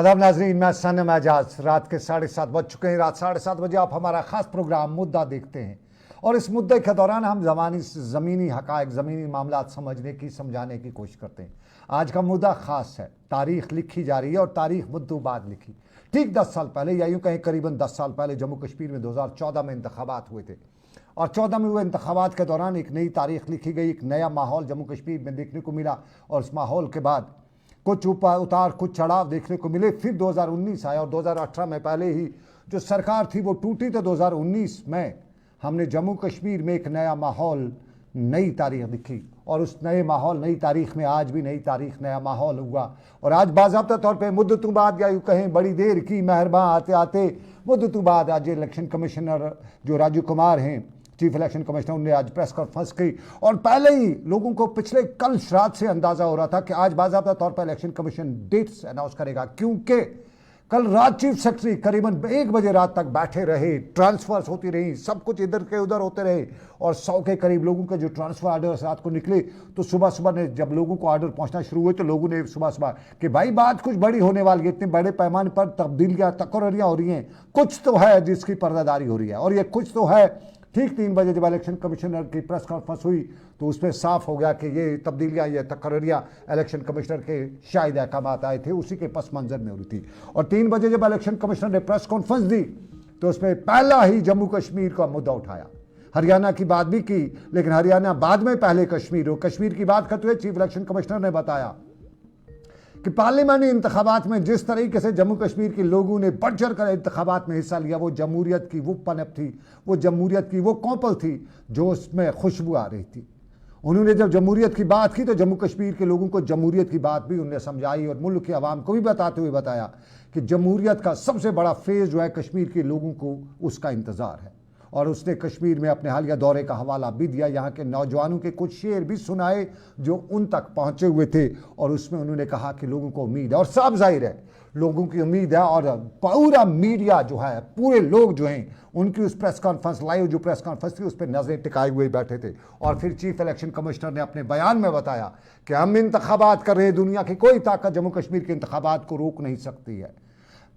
आदाब नाजरीन, मैं सनम एजाज। रात के 7:30 बज चुके हैं। रात 7:30 बजे आप हमारा खास प्रोग्राम मुद्दा देखते हैं और इस मुद्दे के दौरान हम ज़मीनी हकायक, ज़मीनी मामला समझने की, समझाने की कोशिश करते हैं। आज का मुद्दा ख़ास है। तारीख लिखी जा रही है और तारीख मुद्दों बाद लिखी। ठीक 10 साल पहले, या यूँ कहें करीबन 10 साल पहले, जम्मू कश्मीर में 2014 में इंतखाबात हुए थे और 14 में हुए इंतखाबात के दौरान एक नई तारीख लिखी गई, एक नया माहौल जम्मू कश्मीर में देखने को मिला और इस माहौल के बाद कुछ उतार कुछ चढ़ाव देखने को मिले। फिर 2019 आया और 2018 में पहले ही जो सरकार थी वो टूटी, तो 2019 में हमने जम्मू कश्मीर में एक नया माहौल, नई तारीख लिखी और उस नए माहौल, नई तारीख में आज भी नई तारीख, नया माहौल हुआ। और आज बाज़ाब्ता तौर पे मुद्दतों बाद, या यूँ कहें बड़ी देर की मेहरबान आते आते मुद्दतों बाद, आज इलेक्शन कमिश्नर जो राजीव कुमार हैं, चीफ इलेक्शन कमिश्नर, उन्होंने आज प्रेस कॉन्फ्रेंस की और पहले ही लोगों को पिछले कल रात से अंदाजा हो रहा था कि आज बाज़ाब्ता तौर पर इलेक्शन कमीशन डेट्स अनाउंस करेगा, क्योंकि कल रात चीफ सेक्रेटरी करीबन 1 बजे रात तक बैठे रहे, ट्रांसफर्स होती रही, सब कुछ इधर के उधर होते रहे और 100 के करीब लोगों के जो ट्रांसफर आर्डर्स रात को निकले। तो सुबह सुबह ने जब लोगों को आर्डर पहुंचना शुरू हुए तो लोगों ने सुबह सुबह कि भाई बात कुछ बड़ी होने वाली है, इतने बड़े पैमाने पर तब्दीलियाँ, तकर्रियाँ हो ररी हैं, कुछ तो है जिसकी पर्दादारी हो रही है। और ये कुछ तो है, ठीक 3 बजे जब इलेक्शन कमिश्नर की प्रेस कॉन्फ्रेंस हुई तो उसमें साफ हो गया कि ये तब्दीलियाँ, ये तकर्रियाँ इलेक्शन कमिश्नर के शायद अहकामात आए थे, उसी के पस मंजर में हो रही थी। और 3 बजे जब इलेक्शन कमिश्नर ने प्रेस कॉन्फ्रेंस दी तो उसमें पहला ही जम्मू कश्मीर का मुद्दा उठाया। हरियाणा की बात भी की, लेकिन हरियाणा बाद में, पहले कश्मीर हो। कश्मीर की बात करते हुए चीफ इलेक्शन कमिश्नर ने बताया कि पार्लियामानी इंतखाबात में जिस तरीके से जम्मू कश्मीर के लोगों ने बढ़ चढ़ कर इंतखाबात में हिस्सा लिया, वो जमहूरियत की वो पनप थी, वो जमहूरियत की वो कौपल थी जो उसमें खुशबू आ रही थी। उन्होंने जब जमहूरियत की बात की तो जम्मू कश्मीर के लोगों को जमहूरियत की बात भी उन्होंने समझाई और मुल्क की आवाम को भी बताते हुए बताया कि जमहूरियत का सबसे बड़ा फेज़ जो है, कश्मीर के लोगों को उसका इंतज़ार है। और उसने कश्मीर में अपने हालिया दौरे का हवाला भी दिया, यहाँ के नौजवानों के कुछ शेर भी सुनाए जो उन तक पहुँचे हुए थे और उसमें उन्होंने कहा कि लोगों को उम्मीद है और साफ जाहिर है लोगों की उम्मीद है। और पूरा मीडिया जो है, पूरे लोग जो हैं, उनकी उस प्रेस कॉन्फ्रेंस, लाइव जो प्रेस कॉन्फ्रेंस थी, उस पर नज़रें टिकाए हुए बैठे थे। और फिर चीफ इलेक्शन कमिश्नर ने अपने बयान में बताया कि हम इंतखाबात कर रहे हैं, दुनिया की कोई ताकत जम्मू कश्मीर के इंतखाबात को रोक नहीं सकती है।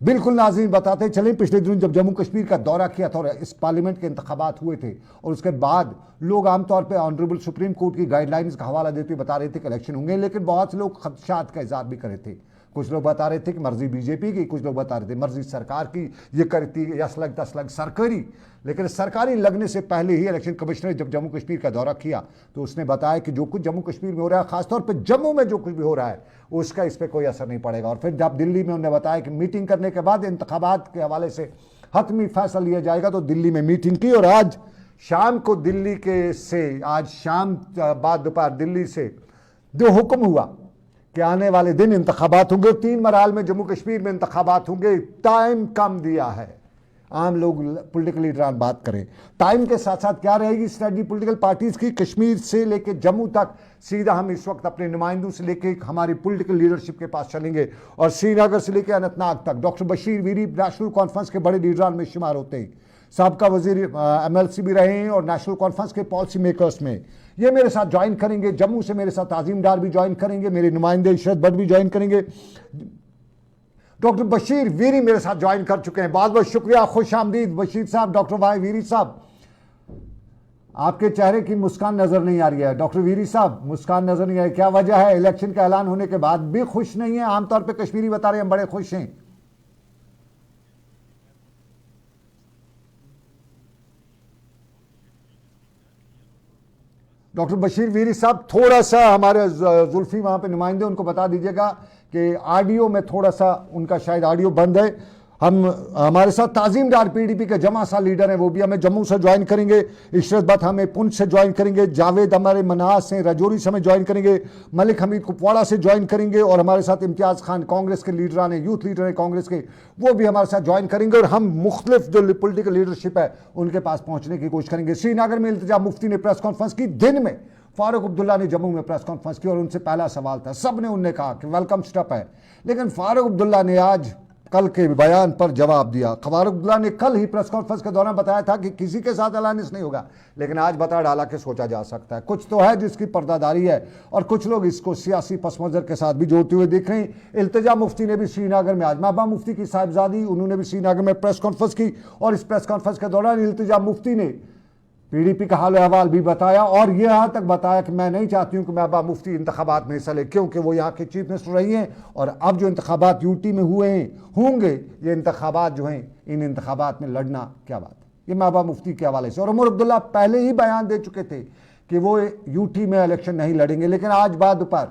बिल्कुल नाज़रीन, बताते चलें, पिछले दिनों जब जम्मू कश्मीर का दौरा किया था और इस पार्लियामेंट के इंतखाबात हुए थे और उसके बाद लोग आमतौर पर ऑनरेबल सुप्रीम कोर्ट की गाइडलाइंस का हवाला देते हुए बता रहे थे कि इलेक्शन होंगे, लेकिन बहुत से लोग खदशात का इज़हार भी कर रहे थे। कुछ लोग बता रहे थे कि मर्जी बीजेपी की, कुछ लोग बता रहे थे मर्जी सरकार की, ये करती यसलग तसलग सरकारी। लेकिन सरकारी लगने से पहले ही इलेक्शन कमिश्नर ने जब जम्मू कश्मीर का दौरा किया तो उसने बताया कि जो कुछ जम्मू कश्मीर में हो रहा है, खासतौर पर जम्मू में जो कुछ भी हो रहा है, उसका इस पर कोई असर नहीं पड़ेगा। और फिर जब दिल्ली में उन्होंने बताया कि मीटिंग करने के बाद इंतखाबात के हवाले से हतमी फैसला लिया जाएगा, तो दिल्ली में मीटिंग की और आज शाम को दिल्ली के से, आज शाम बाद दोपहर दिल्ली से जो हुक्म हुआ कि आने वाले दिन इंतखाबात होंगे, 3 मराल में जम्मू कश्मीर में इंतखाबात होंगे। टाइम कम दिया है, आम लोग पॉलिटिकल लीडरान बात करें। टाइम के साथ साथ क्या रहेगी स्ट्रेटजी पॉलिटिकल पार्टीज़ की, कश्मीर से लेकर जम्मू तक सीधा हम इस वक्त अपने नुमाइंदों से लेकर हमारी पॉलिटिकल लीडरशिप के पास चलेंगे और श्रीनगर से लेकर अनंतनाग तक। Doctor Bashir Veeri national conference के बड़े लीडरान में शुमार होते हैं, साबका वजीर MLC भी रहे हैं और नेशनल कॉन्फ्रेंस के पॉलिसी मेकर्स में। ये मेरे साथ ज्वाइन करेंगे, जम्मू से मेरे साथ आज़ीम डार भी ज्वाइन करेंगे, मेरे नुमाइंदे इशरत भट्ट भी ज्वाइन करेंगे। डॉक्टर बशीर वीरी मेरे साथ ज्वाइन कर चुके हैं, बहुत बहुत शुक्रिया, खुश आमदीद बशीर साहब। डॉक्टर भाई वीरी साहब, आपके चेहरे की मुस्कान नजर नहीं आ रही है। डॉक्टर वीरी साहब, मुस्कान नजर नहीं आ रही, क्या वजह है? इलेक्शन का ऐलान होने के बाद भी खुश नहीं है? आमतौर पर कश्मीरी बता रहे हैं हम बड़े खुश हैं। डॉक्टर बशीर वीरी साहब, थोड़ा सा हमारे जुल्फी वहाँ पे नुमाइंदे, उनको बता दीजिएगा कि ऑडियो में थोड़ा सा उनका शायद ऑडियो बंद है। हम हमारे साथ ताज़ीम डार PDP के जमा सा लीडर हैं, वो भी हमें जम्मू से ज्वाइन करेंगे। इशरत भट्ट हमें पुंछ से ज्वाइन करेंगे, जावेद हमारे मनास से राजौरी से हमें ज्वाइन करेंगे, मलिक हमीद कुपवाड़ा से ज्वाइन करेंगे और हमारे साथ इम्तियाज़ खान कांग्रेस के लीडरान हैं, यूथ लीडर हैं कांग्रेस के, वो भी हमारे साथ ज्वाइन करेंगे और हम मुख्तलिफ जो पोलिटिकल लीडरशिप है उनके पास पहुँचने की कोशिश करेंगे। श्रीनगर में इल्तिजा मुफ्ती ने प्रेस कॉन्फ्रेंस की, दिन में फारूक अब्दुल्ला ने जम्मू में प्रेस कॉन्फ्रेंस की और उनसे पहला सवाल था, सब ने उनने कहा कि वेलकम स्टेप है, लेकिन फारूक अब्दुल्ला ने आज कल के बयान पर जवाब दिया। फारूक अब्दुल्ला ने कल ही प्रेस कॉन्फ्रेंस के दौरान बताया था कि किसी के साथ अलायंस नहीं होगा, लेकिन आज बता डाला कि सोचा जा सकता है। कुछ तो है जिसकी पर्दादारी है और कुछ लोग इसको सियासी पस मंजर के साथ भी जोड़ते हुए दिख रहे हैं। इल्तिजा मुफ्ती ने भी श्रीनगर में, आज महबूबा मुफ्ती की साहिबजादी, उन्होंने भी श्रीनगर में प्रेस कॉन्फ्रेंस की और इस प्रेस कॉन्फ्रेंस के दौरान इल्तिजा मुफ्ती ने पीडीपी का हाल अहवाल भी बताया और यह यहाँ तक बताया कि मैं नहीं चाहती हूँ कि महबूबा मुफ्ती इंतखाबात में हिस्सा ले, क्योंकि वो यहाँ के चीफ मिनिस्टर रही हैं और अब जो इंतखाबात यूटी में हुए हैं होंगे, ये इंतखाबात जो हैं, इन इंतखाबात में लड़ना क्या बात है। ये महबूबा मुफ्ती के हवाले से। और उमर अब्दुल्ला पहले ही बयान दे चुके थे कि वो यूटी में इलेक्शन नहीं लड़ेंगे, लेकिन आज बाद दोपहर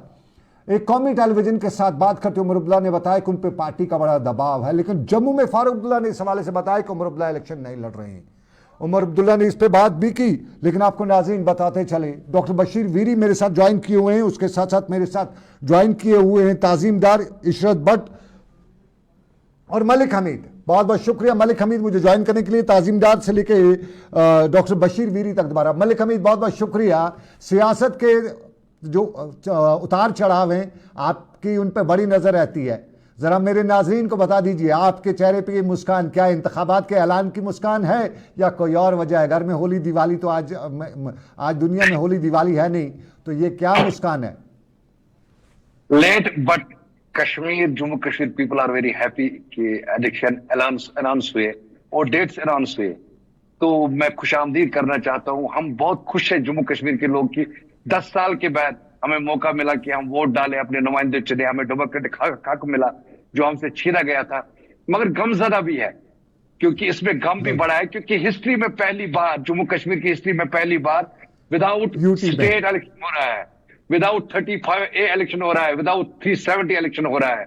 एक कौमी टेलीविजन के साथ बात करते उमर अब्दुल्ला ने बताया कि उन पर पार्टी का बड़ा दबाव है। लेकिन जम्मू में फारूक अब्दुल्ला ने इस हवाले से बताया कि उमर अब्दुल्ला इलेक्शन नहीं लड़ रहे हैं। उमर अब्दुल्ला ने इस पे बात भी की, लेकिन आपको नाज़रीन बताते चले, डॉक्टर बशीर वीरी मेरे साथ ज्वाइन किए हुए हैं, उसके साथ साथ मेरे साथ ज्वाइन किए हुए हैं ताजीमदार इशरत भट्ट और मलिक हमीद। बहुत बहुत शुक्रिया मलिक हमीद मुझे ज्वाइन करने के लिए, ताजीमदार से लेके डॉक्टर बशीर वीरी तक दोबारा। मलिक हमीद बहुत बहुत शुक्रिया। सियासत के जो उतार चढ़ाव हैं आपकी उन पर बड़ी नज़र रहती है, ज़रा मेरे नाजरीन को बता दीजिए आपके चेहरे पे ये मुस्कान क्या इंतखाबात के ऐलान की मुस्कान है या कोई और वजह है? घर में होली दिवाली तो आज दुनिया में होली दिवाली है नहीं, तो ये क्या मुस्कान है? Late but Kashmir, Jammu Kashmir people are very happy कि इलेक्शन अनाउंस हुए और डेट्स अनाउंस हुए, तो मैं खुशामदीद करना चाहता हूं। हम बहुत खुश हैं जम्मू कश्मीर के लोग की 10 साल के बाद हमें मौका मिला कि हम वोट डालें, अपने नुमाइंदे चुने, हमें डेमोक्रेटिक हक मिला जो हमसे छीना गया था। मगर गमज़दा भी है क्योंकि इसमें गम भी बड़ा है, क्योंकि हिस्ट्री में पहली बार, जम्मू कश्मीर की हिस्ट्री में पहली बार विदाउट स्टेट इलेक्शन हो रहा है, विदाउट 35A इलेक्शन हो रहा है, विदाउट 370 इलेक्शन हो रहा है।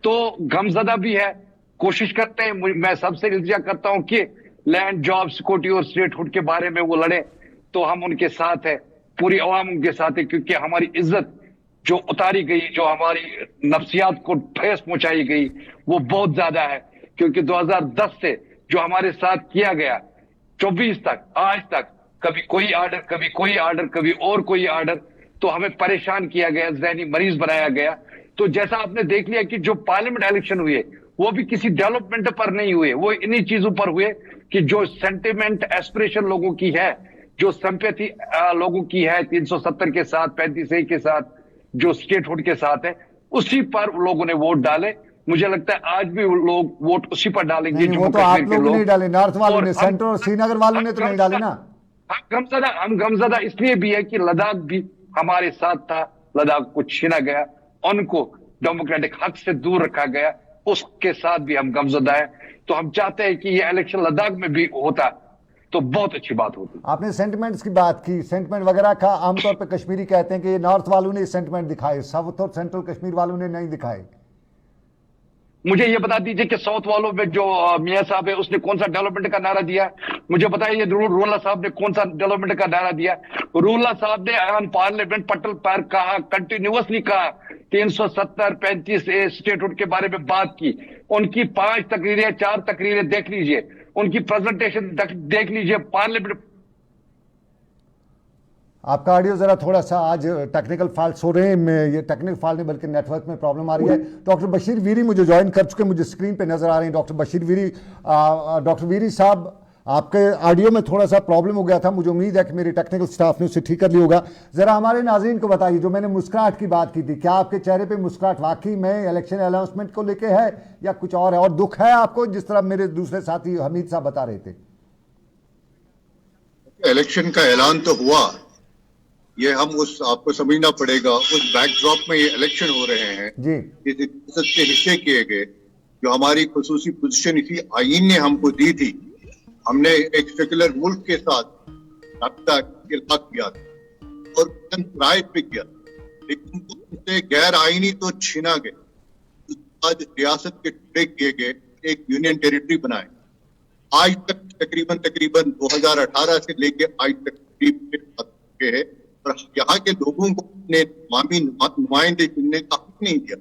तो गमज़दा भी है। कोशिश करते हैं, मैं सबसे इल्तिजा करता हूं कि लैंड, जॉब, सिक्योरिटी और स्टेटहुड के बारे में वो लड़े, तो हम उनके साथ है, पूरी अवाम उनके साथ है, क्योंकि हमारी इज्जत जो उतारी गई, जो हमारी नफ्सियात को ठेस पहुंचाई गई, वो बहुत ज्यादा है। क्योंकि 2010 से जो हमारे साथ किया गया 24 तक, आज तक कभी कोई ऑर्डर, कभी कोई ऑर्डर, कभी और कोई ऑर्डर, तो हमें परेशान किया गया, ज़हनी मरीज बनाया गया। तो जैसा आपने देख लिया कि जो पार्लियामेंट इलेक्शन हुए वो भी किसी डेवलपमेंट पर नहीं हुए, वो इन्हीं चीजों पर हुए कि जो सेंटिमेंट, एस्पिरेशन लोगों की है, जो सिंपैथी लोगों की है 370 के साथ, 35A के साथ, जो स्टेटहुड के साथ है, उसी पर लोगों ने वोट डाले। मुझे लगता है आज भी लोग वोट उसी पर डालेंगे। वो तो आप लोग नहीं डाले, नॉर्थ वालों ने, सेंटर और श्रीनगर वालों ने तो नहीं डाले ना। हम गमज़दा इसलिए भी है कि लद्दाख भी हमारे साथ था, लद्दाख को छीना गया, उनको डेमोक्रेटिक हक से दूर रखा गया, उसके साथ भी हम गमज़दा है। तो हम चाहते हैं कि ये इलेक्शन लद्दाख में भी होता तो बहुत अच्छी बात होती। आपने सेंटिमेंट्स की बात की, सेंटिमेंट वगैरह का आमतौर पे कश्मीरी कहते हैं कि ये नॉर्थ वालों ने सेंटिमेंट दिखाए, साउथ और सेंट्रल कश्मीर वालों ने नहीं दिखाए। मुझे ये बता दीजिए कि साउथ वालों में जो मियां साहब है उसने कौन सा डेवलपमेंट का नारा दिया? मुझे बताइए रूला साहब ने कौन सा डेवलपमेंट का नारा दिया? रूला साहब ने ऑन पार्लियामेंट पटल पर कहा, कंटिन्यूअसली कहा, 370 35A स्टेटहुड के बारे में बात की। उनकी 5 तकरीरें 4 तकरीरें देख लीजिए, उनकी प्रेजेंटेशन देख लीजिए पार्लियामेंट। आपका ऑडियो जरा थोड़ा सा आज टेक्निकल फॉल्ट्स हो रहे हैं, ये टेक्निकल फॉल्ट नहीं बल्कि नेटवर्क में प्रॉब्लम आ रही है। डॉक्टर बशीर वीरी मुझे ज्वाइन कर चुके, मुझे स्क्रीन पे नजर आ रहे हैं डॉक्टर बशीर वीरी। डॉक्टर वीरी साहब, आपके ऑडियो में थोड़ा सा प्रॉब्लम हो गया था, मुझे उम्मीद है कि मेरी टेक्निकल स्टाफ ने उसे ठीक कर लिया होगा। जरा हमारे नाज़रीन को बताइए, जो मैंने मुस्कुराहट की बात की थी, क्या आपके चेहरे पे मुस्कुराहट वाकई में इलेक्शन अनाउंसमेंट को लेके है या कुछ और है? और दुख है आपको, जिस तरह मेरे दूसरे साथी हमीद साहब बता रहे थे? इलेक्शन का ऐलान तो हुआ, ये हम आपको समझना पड़ेगा, उस बैकड्रॉप में ये इलेक्शन हो रहे हैं जी, इस संसद के हिस्से किए गए, जो हमारी खुसूसी पोजीशन इसी आईन ने हमको दी थी। हमने एक सेक्युलर मुल्क के साथ राब्ता किया और राय पे किया, लेकिन उससे गैर आईनी तो छीना गया। आज रियासत के टुकड़े किए गए, एक यूनियन टेरिटरी बनाए। आज तक तकरीबन 2018 से लेके आज तक है, और यहाँ के लोगों को अपने नुमाइंदे चुनने का हक नहीं दिया।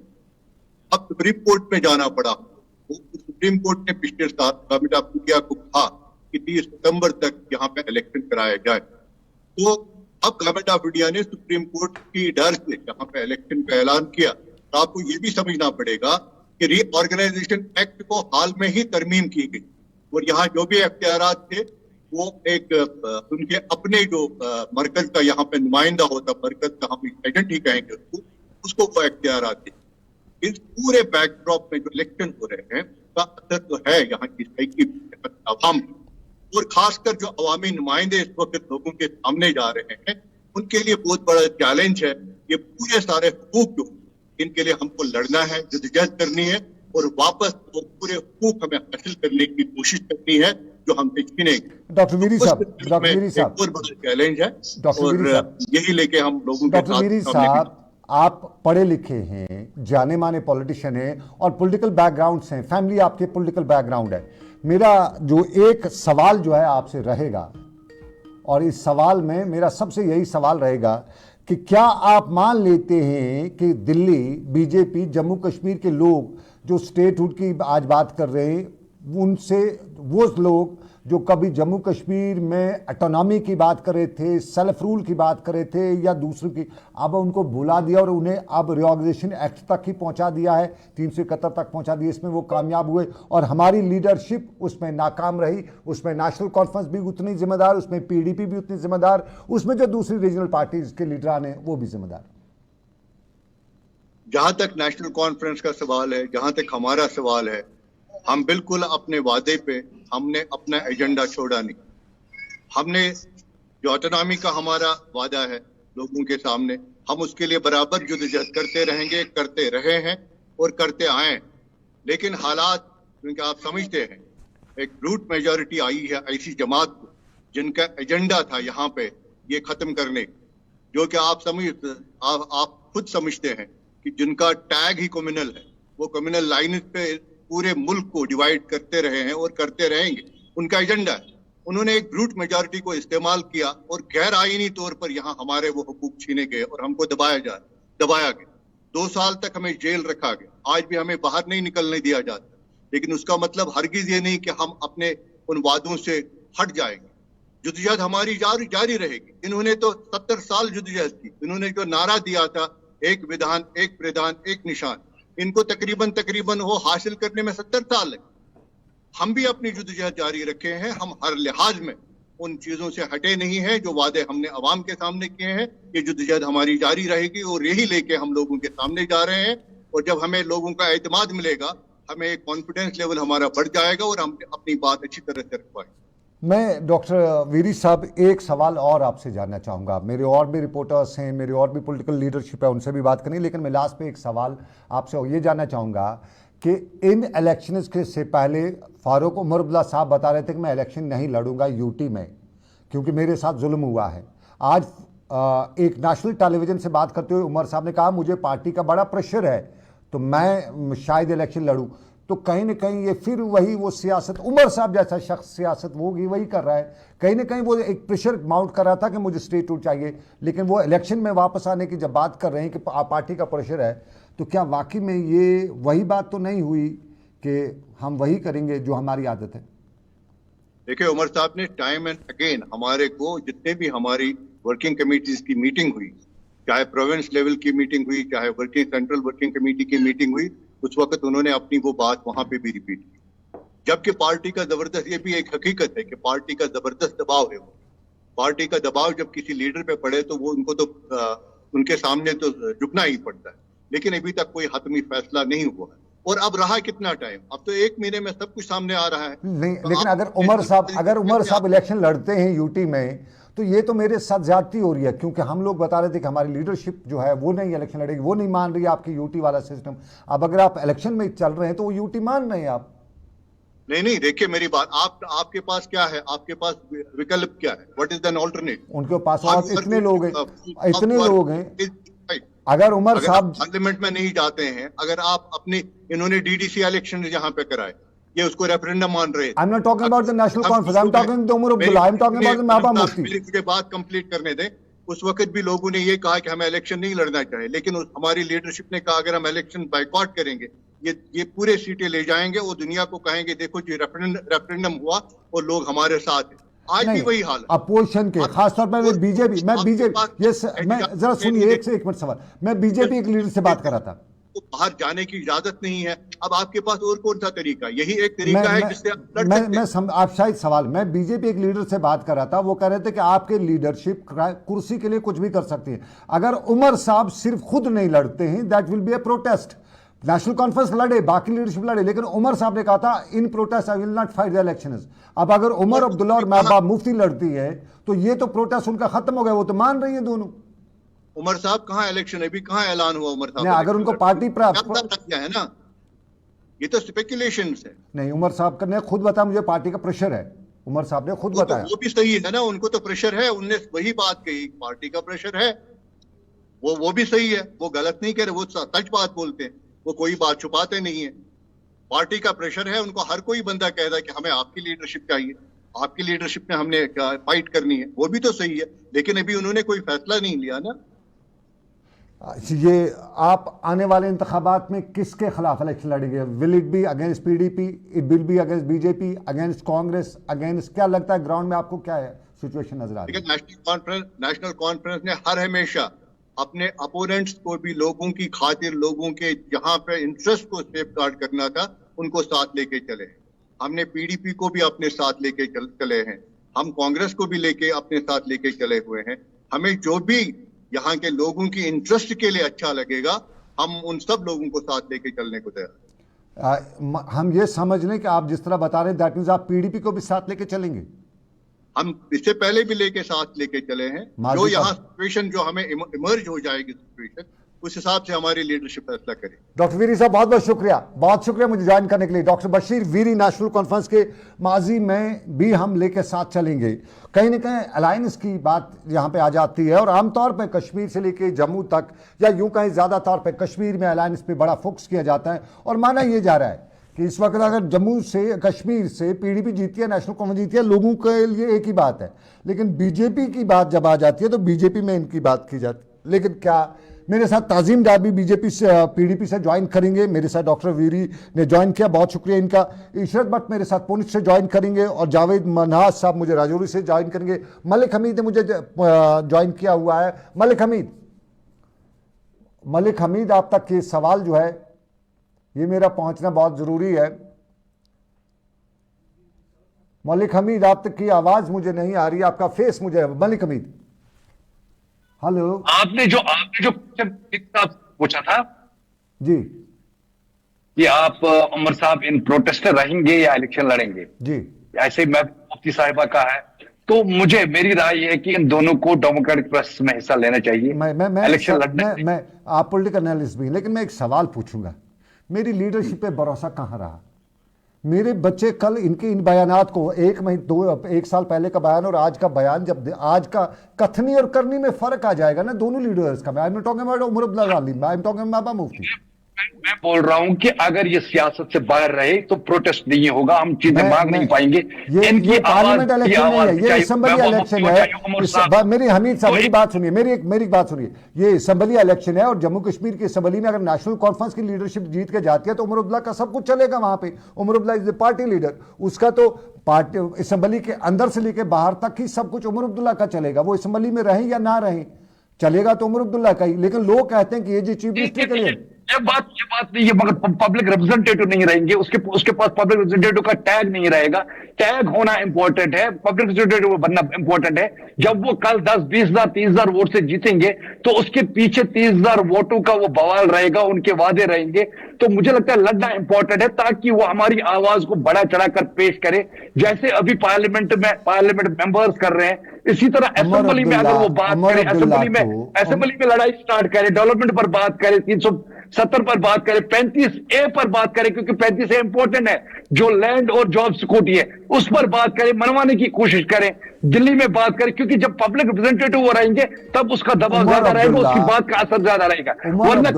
अब सुप्रीम कोर्ट में जाना पड़ा। सुप्रीम कोर्ट ने पिछले साल गवर्नमेंट ऑफ इंडिया को कहा कि 30 सितंबर तक यहाँ पे इलेक्शन कराया जाए। तो अब गवर्नमेंट ऑफ इंडिया ने सुप्रीम कोर्ट की डर से यहाँ पे इलेक्शन का ऐलान किया। तो आपको ये भी समझना पड़ेगा कि रीऑर्गेनाइजेशन एक्ट को हाल में ही तरमीम की गई और यहाँ जो भी इख्तियारात थे वो एक उनके अपने जो मरकज का यहाँ पे नुमाइंदा होता, मरकज का हम एजेंट ही कहेंगे उसको वो इख्तियारात थे। इस पूरे बैकड्रॉप में जो इलेक्शन हो रहे हैं का असर तो है यहाँ की आवाम और खासकर जो अवामी नुमाइंदे इस वक्त लोगों के सामने जा रहे हैं उनके लिए बहुत बड़ा चैलेंज है। ये पूरे सारे हुकूक जो इनके लिए हमको लड़ना है, जद्दोजहद करनी है और वापस वो पूरे हुकूक हमें हासिल करने की कोशिश करनी है जो हमसे छीनेंगे। डॉक्टर मीरी साहब, डॉक्टर मीरी साहब, बहुत बड़ा चैलेंज है और यही लेके हम लोगों के डॉक्टर मीरी साहब, आप पढ़े लिखे हैं, जाने माने पॉलिटिशियन हैं और पॉलिटिकल बैकग्राउंड हैं, फैमिली आपके पॉलिटिकल बैकग्राउंड है। मेरा जो एक सवाल जो है आपसे रहेगा और इस सवाल में मेरा सबसे यही सवाल रहेगा कि क्या आप मान लेते हैं कि दिल्ली बीजेपी जम्मू कश्मीर के लोग जो स्टेटहुड की आज बात कर रहे हैं उनसे वो लोग जो कभी जम्मू कश्मीर में ऑटोनॉमी की बात कर रहे थे, सेल्फ रूल की बात कर रहे थे या दूसरों की, अब उनको भुला दिया और उन्हें अब रीऑर्गेनाइजेशन एक्ट तक ही पहुंचा दिया है, 371 तक पहुंचा दिया, इसमें वो कामयाब हुए और हमारी लीडरशिप उसमें नाकाम रही। उसमें नेशनल कॉन्फ्रेंस भी उतनी जिम्मेदार, उसमें पीडीपी भी उतनी जिम्मेदार, उसमें जो दूसरी रीजनल पार्टीज के लीडरान हैं वो भी जिम्मेदार। जहां तक नेशनल कॉन्फ्रेंस का सवाल है, जहां तक हमारा सवाल है, हम बिल्कुल अपने वादे पे हमने अपना एजेंडा छोड़ा नहीं। हमने जो ऑटोनॉमी का हमारा वादा है लोगों के सामने, हम उसके लिए बराबर जद्दोजहद करते रहेंगे, करते रहे हैं और करते आए। लेकिन हालात, क्योंकि आप समझते हैं एक ब्रूट मेजॉरिटी आई है ऐसी जमात को जिनका एजेंडा था यहाँ पे ये खत्म करने, जो कि आप खुद समझते हैं कि जिनका टैग ही कम्युनल है, वो कम्युनल लाइन पे पूरे मुल्क को डिवाइड करते रहे हैं और करते रहेंगे, उनका एजेंडा है। उन्होंने एक ब्रूट मेजॉरिटी को इस्तेमाल किया और गैर आईनी तौर पर यहाँ हमारे वो हुकूक छीने गए और हमको दबाया गया। 2 साल तक हमें जेल रखा गया, आज भी हमें बाहर नहीं निकलने दिया जाता। लेकिन उसका मतलब हरगिज ये नहीं कि हम अपने उन वादों से हट जाएंगे। जद्दोजहद हमारी जारी रहेगी। इन्होंने तो 70 साल जद्दोजहद की। इन्होंने जो नारा दिया था, एक विधान, एक प्रधान, एक निशान, इनको तकरीबन वो हासिल करने में 70 साल लगे। हम भी अपनी जद्दोजहद जारी रखे हैं। हम हर लिहाज में उन चीजों से हटे नहीं हैं जो वादे हमने अवाम के सामने किए हैं। ये जद्दोजहद हमारी जारी रहेगी और यही लेके हम लोगों के सामने जा रहे हैं। और जब हमें लोगों का एतमाद मिलेगा, हमें कॉन्फिडेंस लेवल हमारा बढ़ जाएगा और हम अपनी बात अच्छी तरह से रख पाएंगे। मैं डॉक्टर वीरी साहब एक सवाल और आपसे जानना चाहूँगा। मेरे और भी रिपोर्टर्स हैं, मेरे और भी पॉलिटिकल लीडरशिप है, उनसे भी बात करनी, लेकिन मैं लास्ट पे एक सवाल आपसे ये जानना चाहूँगा कि इन इलेक्शंस के से पहले फारूक उमर अब्दुल्ला साहब बता रहे थे कि मैं इलेक्शन नहीं लड़ूंगा यूटी में क्योंकि मेरे साथ जुल्म हुआ है। आज एक नेशनल टेलीविज़न से बात करते हुए उमर साहब ने कहा मुझे पार्टी का बड़ा प्रेशर है तो मैं शायद इलेक्शन लड़ूँ। तो कहीं ना कहीं ये फिर वही वो सियासत, उमर साहब जैसा शख्स सियासत वो वही कर रहा है। कहीं ना कहीं वो एक प्रेशर माउंट कर रहा था कि मुझे स्टेटहुड चाहिए, लेकिन वो इलेक्शन में वापस आने की जब बात कर रहे हैं कि पार्टी का प्रेशर है, तो क्या वाकई में ये वही बात तो नहीं हुई कि हम वही करेंगे जो हमारी आदत है? देखिए, उमर साहब ने टाइम एंड अगेन हमारे को, जितने भी हमारी वर्किंग कमेटीज की मीटिंग हुई, चाहे प्रोविंस लेवल की मीटिंग हुई, चाहे सेंट्रल वर्किंग कमेटी की मीटिंग हुई, उस वक्त उन्होंने अपनी वो बात वहां पे भी रिपीट की। जबकि पार्टी का जबरदस्त, ये भी एक हकीकत है कि पार्टी का जबरदस्त दबाव है। पार्टी का दबाव जब किसी लीडर पे पड़े तो वो उनको तो उनके सामने तो झुकना ही पड़ता है। लेकिन अभी तक कोई हतमी फैसला नहीं हुआ है। और अब रहा कितना टाइम, अब तो 1 महीने में सब कुछ सामने आ रहा है। नहीं, लेकिन अगर उमर साहब इलेक्शन लड़ते हैं यूटी में तो ये तो मेरे साथ ज्यादती हो रही है, क्योंकि हम लोग बता रहे थे कि हमारी लीडरशिप जो है वो नहीं इलेक्शन लड़ेगी, वो नहीं मान रही है आपकी यूटी वाला सिस्टम। अब अगर आप इलेक्शन में चल रहे हैं तो वो यूटी मान रहे हैं आप? नहीं, देखिए मेरी बात, आपके पास क्या है, आपके पास विकल्प क्या है? What is an alternate? उनके पास इतने लोग हैं। अगर उमर साहब पार्लियामेंट में नहीं जाते हैं, अगर आप अपनी, इन्होंने डीडीसी इलेक्शन यहाँ पे कराए, ये उसको रेफरेंडम मान रहे हैं। I'm not talking about the national conference. I'm talking to Umar Abdullah. I'm talking about the Mehbooba Mufti. मेरी बात कंप्लीट करने दें। उस वक्त भी लोगों ने ये कहा कि हमें इलेक्शन नहीं लड़ना चाहिए, लेकिन हमारी लीडरशिप ने कहा अगर हम इलेक्शन बाइकॉट करेंगे, ये पूरे सीटें ले जाएंगे और दुनिया को कहेंगे देखो जी रेफरेंडम हुआ और लोग हमारे साथ हैं। आज भी वही हाल है अपोजिशन के, खासतौर पर बीजेपी। मैं जरा सुनिए, एक मिनट सवाल। मैं बीजेपी एक लीडर से बात कर रहा था, आपको बाहर जाने की इजाजत नहीं है। अब आपके पास और कौन सा तरीका? यही एक तरीका है जिससे आप लड़ सकते हैं। आप शायद सवाल, मैं बीजेपी एक लीडर से बात कर रहा था, वो कह रहे थे कि आपके लीडरशिप कुर्सी के लिए कुछ भी कर सकती है। अगर उमर साहब सिर्फ खुद नहीं लड़ते हैं, that will be A protest. National conference लड़े, बाकी लीडरशिप लड़े, लेकिन उमर साहब ने कहा था in protest I will not fight the elections. अब अगर उमर अब्दुल्ला और महबूबा मुफ्ती लड़ती है तो ये तो प्रोटेस्ट उनका खत्म हो गया, वो तो मान रही है दोनों। उमर साहब कहाँ इलेक्शन है, अभी कहाँ ऐलान हुआ उमर साहब? अगर उनको पार्टी किया है ना, ये तो स्पेकुलेशन है। नहीं, उमर साहब ने खुद बताया मुझे पार्टी का प्रेशर है, उमर साहब ने खुद बताया। वो भी सही है ना, उनको तो प्रेशर है, उनने वही बात कही, पार्टी का प्रेशर है, वो भी सही है, वो गलत नहीं कह रहे, वो सच बात बोलते हैं, वो कोई बात छुपाते नहीं है। पार्टी का प्रेशर है, उनको हर कोई बंदा कहता है कि हमें आपकी लीडरशिप चाहिए, आपकी लीडरशिप में हमने फाइट करनी है, वो भी तो सही है, लेकिन अभी उन्होंने कोई फैसला नहीं लिया ना। ये आप आने वाले इंतखाबात में किसके खिलाफ इलेक्शन लड़ेंगे? Will it be against PDP, it will be against BJP, against Congress, against, क्या लगता है ग्राउंड में आपको क्या है सिचुएशन नजर आ रही है? नेशनल कॉन्फ्रेंस ने हर हमेशा अपने अपोनेंट्स को भी लोगों की खातिर, लोगों के जहां पे इंटरेस्ट को सेफ गार्ड करना था, उनको साथ लेके चले। हमने पीडीपी को भी अपने साथ लेके चले हैं, हम कांग्रेस को भी लेके अपने साथ लेके चले हुए हैं। हमें जो भी यहाँ के लोगों की इंटरेस्ट के लिए अच्छा लगेगा, हम उन सब लोगों को साथ लेके चलने को तैयार। हम ये समझ लें कि आप जिस तरह बता रहे हैं दैट मींस आप पीडीपी को भी साथ लेके चलेंगे? हम इससे पहले भी लेके साथ लेके चले हैं। जो यहाँ सिचुएशन जो हमें इमर्ज हो जाएगी सिचुएशन, उस हिसाब से हमारी लीडरशिप फैसला करे। डॉक्टर वीरी साहब बहुत बहुत शुक्रिया मुझे ज्वाइन करने के लिए। Doctor Bashir Veeri, national conference के माजी में भी हम लेके साथ चलेंगे। कहीं ना कहीं अलायंस की बात यहाँ पे आ जाती है, और आमतौर पे कश्मीर से लेके जम्मू तक, या यूं कहीं ज्यादा तौर पे कश्मीर में अलायंस पे बड़ा फोकस किया जाता है, और माना ये जा रहा है कि इस वक्त अगर जम्मू से, कश्मीर से पीडीपी जीती है, नेशनल कॉन्फ्रेंस जीती है, लोगों के लिए एक ही बात है, लेकिन बीजेपी की बात जब आ जाती है तो बीजेपी में इनकी बात की जाती। लेकिन क्या मेरे साथ ताजीम डार भी बीजेपी से, पीडीपी से ज्वाइन करेंगे, मेरे साथ डॉक्टर वीरी ने ज्वाइन किया, बहुत शुक्रिया इनका। इशरत भट्ट मेरे साथ पुंछ से ज्वाइन करेंगे, और जावेद मनहास साहब मुझे राजौरी से ज्वाइन करेंगे। मलिक हमीद ने मुझे ज्वाइन किया हुआ है। मलिक हमीद आप तक ये सवाल जो है ये मेरा पहुंचना बहुत जरूरी है। मलिक हमीद, आप तक की आवाज मुझे नहीं आ रही, आपका फेस मुझे। मलिक हमीद, हेलो। आपने जो पूछा था जी, कि आप उमर साहब इन प्रोटेस्टर रहेंगे या इलेक्शन लड़ेंगे जी, ऐसे मैं मुफ्ती साहिबा का है, तो मुझे, मेरी राय है कि इन दोनों को डेमोक्रेटिक प्रोसेस में हिस्सा लेना चाहिए। इलेक्शन लड़ने, आप पॉलिटिकल एनालिस्ट भी, लेकिन मैं एक सवाल पूछूंगा, मेरी लीडरशिप पे भरोसा कहां रहा? मेरे बच्चे कल इनके इन बयानात को, एक साल पहले का बयान और आज का बयान, जब आज का कथनी और करनी में फर्क आ जाएगा ना दोनों लीडर्स का। I am talking about Omar Abdullah Ghalib, I am talking about Mehbooba Mufti. मैं बोल रहा हूं कि अगर ये सियासत से बाहर रहे तो प्रोटेस्ट नहीं होगा, हम चीजें मांग नहीं पाएंगे। ये पार्लियामेंट इलेक्शन नहीं है, ये असेंबली इलेक्शन है। मेरी हमीद साहब मेरी बात सुनिए, मेरी बात सुनिए, ये असेंबली इलेक्शन है, और जम्मू कश्मीर की असेंबली में अगर नेशनल कॉन्फ्रेंस की लीडरशिप जीत के जाती है तो उमर अब्दुल्ला का सब कुछ चलेगा वहां पे। Omar Abdullah is the party leader, उसका तो पार्टी असेंबली के अंदर से लेकर बाहर तक ही सब कुछ उमर अब्दुल्ला का चलेगा। वो असेंबली में रहें या ना रहें, चलेगा तो उमर अब्दुल्ला का ही। लेकिन लोग कहते हैं कि ये जी चीफ मिनिस्टर के लिए ये बात नहीं है, मगर पब्लिक रिप्रेजेंटेटिव नहीं रहेंगे, उसके पास पब्लिक रिप्रेजेंटेटिव का टैग नहीं रहेगा। टैग होना इंपॉर्टेंट है, पब्लिक रिप्रेजेंटेटिव बनना इंपॉर्टेंट है। जब वो कल 10, 20,000, 30,000 वोट से जीतेंगे तो उसके पीछे 30,000 वोटों का वो बवाल रहेगा, उनके वादे रहेंगे। तो मुझे लगता है लड़ना इंपॉर्टेंट है, ताकि वो हमारी आवाज को बढ़ा चढ़ाकर पेश करे, जैसे अभी पार्लियामेंट मेंबर्स कर रहे हैं। इसी तरह असेंबली में अगर वो बात करें, असेंबली में लड़ाई स्टार्ट करें, डेवलपमेंट पर बात करें, 370 पर बात करें, 35A पर बात करें, क्योंकि 35A इंपॉर्टेंट है, जो लैंड और जॉब सिक्योरिटी है, उस पर बात करें, मनवाने की कोशिश करें, दिल्ली में बात करें, क्योंकि जब पब्लिक रिप्रेजेंटेटिव वो रहेंगे तब उसका दबाव ज्यादा रहेगा, उसकी बात का असर ज्यादा रहेगा। वरना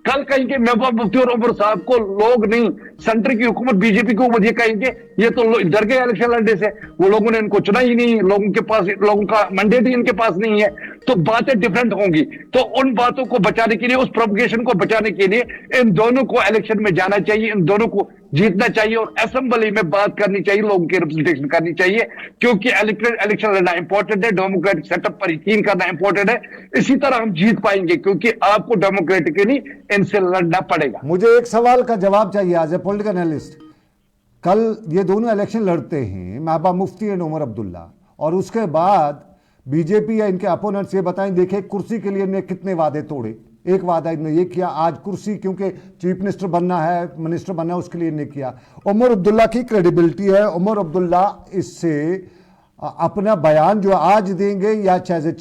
कल कहेंगे महबूबा मुफ्ती और उमर साहब को लोग नहीं, सेंटर की हुकूमत बीजेपी को मुझे कहेंगे ये तो डर गए इलेक्शन लड़ने से, वो लोगों ने इनको चुना ही नहीं, लोगों का मैंडेट ही इनके पास नहीं है, तो बातें डिफरेंट होंगी। तो उन बातों को बचाने के लिए, उस प्रोपगेशन को बचाने के लिए इन दोनों को इलेक्शन में जाना चाहिए, इन दोनों को जीतना चाहिए और असेंबली में बात करनी चाहिए, लोगों की रिप्रेजेंटेशन करनी चाहिए, क्योंकि इलेक्शन लड़ना इंपॉर्टेंट है, डेमोक्रेटिक सेटअप पर यकीन करना इंपॉर्टेंट है। इसी तरह हम जीत पाएंगे, क्योंकि आपको डेमोक्रेटिकली इनसे लड़ना पड़ेगा। मुझे एक सवाल का जवाब चाहिए एज ए पॉलिटिकल एनालिस्ट। कल ये दोनों इलेक्शन लड़ते हैं, महबूबा मुफ्ती एंड उमर अब्दुल्ला, और उसके बाद बीजेपी या इनके अपोनेंट्स ये बताएं, देखें कुर्सी के लिए इन्होंने कितने वादे तोड़े। एक वादा इन्होंने ये किया, आज कुर्सी क्योंकि चीफ मिनिस्टर बनना है, मिनिस्टर बनना है, उसके लिए इन्होंने किया। उमर अब्दुल्ला की क्रेडिबिलिटी है, उमर अब्दुल्ला इससे अपना बयान जो आज देंगे या चाहे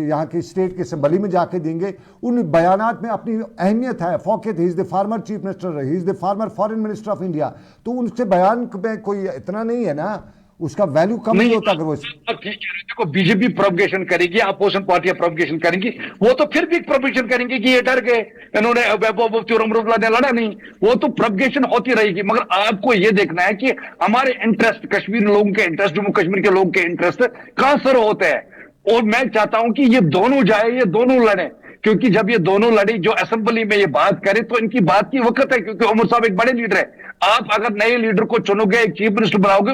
यहाँ के स्टेट के असेंबली में जाके देंगे, उन बयानात में अपनी अहमियत है, फौकियत। He is the former chief minister, he is the former foreign minister of India, तो उनसे बयान में कोई इतना नहीं है ना, उसका वैल्यू कम नहीं होता। अगर वो देखो बीजेपी प्रोपगेशन करेगी, अपोजिशन पार्टियां प्रोपगेशन करेंगी, वो तो फिर भी प्रोपगेशन करेंगे कि ये डर गए, इन्होंने मुफ्ती उमर अब्दुल्ला ने लड़ा नहीं, वो तो प्रोपगेशन होती रहेगी। मगर आपको ये देखना है कि हमारे इंटरेस्ट, कश्मीर लोगों के इंटरेस्ट, जम्मू कश्मीर के लोगों के इंटरेस्ट कहां सर होते हैं। और मैं चाहता हूं कि ये दोनों जाए, ये दोनों लड़े, क्योंकि जब ये दोनों लड़ी, जो असेंबली में ये बात करे तो इनकी बात की वक्त है, क्योंकि उमर साहब एक बड़े लीडर है। आप अगर नए लीडर को चुनोगे, एक चीफ मिनिस्टर बनाओगे,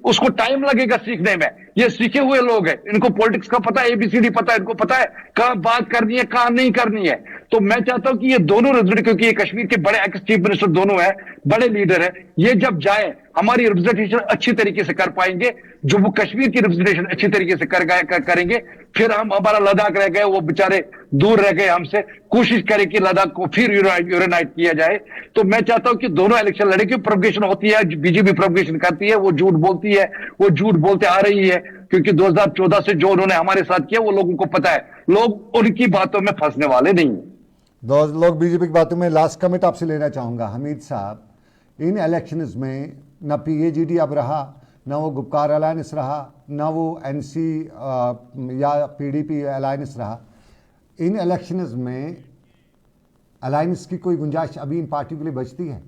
उसको टाइम लगेगा सीखने में। ये सीखे हुए लोग हैं, इनको पॉलिटिक्स का पता है, एबीसीडी पता है, इनको पता है कहां बात करनी है, कहां नहीं करनी है। तो मैं चाहता हूं कि ये दोनों रिप्रेजेंटेटिव, क्योंकि ये कश्मीर के बड़े एक्स चीफ मिनिस्टर दोनों है, बड़े लीडर है, ये जब जाए हमारी रिप्रेजेंटेशन अच्छी तरीके से कर पाएंगे, जम्मू कश्मीर की रिप्रेजेंटेशन अच्छी तरीके से करेंगे। फिर हम, हमारा लद्दाख रह गए, वो बेचारे दूर रह गए हमसे, कोशिश करें कि लद्दाख को फिर यूनाइट किया जाए। तो मैं चाहता हूं कि दोनों इलेक्शन लड़े, की प्रोपगेशन होती है, बीजेपी प्रोपगेशन करती है, वो झूठ बोलती है, वो झूठ बोलते आ रही है, क्योंकि 2014 से जो उन्होंने हमारे साथ किया वो लोगों को पता है, लोग उनकी बातों में फंसने वाले नहीं है। लोग बीजेपी की बातों में। लास्ट कमेंट आपसे लेना चाहूंगा हमीद साहब, इन इलेक्शंस में न पीएजीडी अब रहा, न वो गुपकार अलायंस रहा, न वो एनसी या पीडीपी अलायंस रहा। इन इलेक्शंस में अलायंस की कोई गुंजाइश अभी इन पार्टियों के लिए बचती है?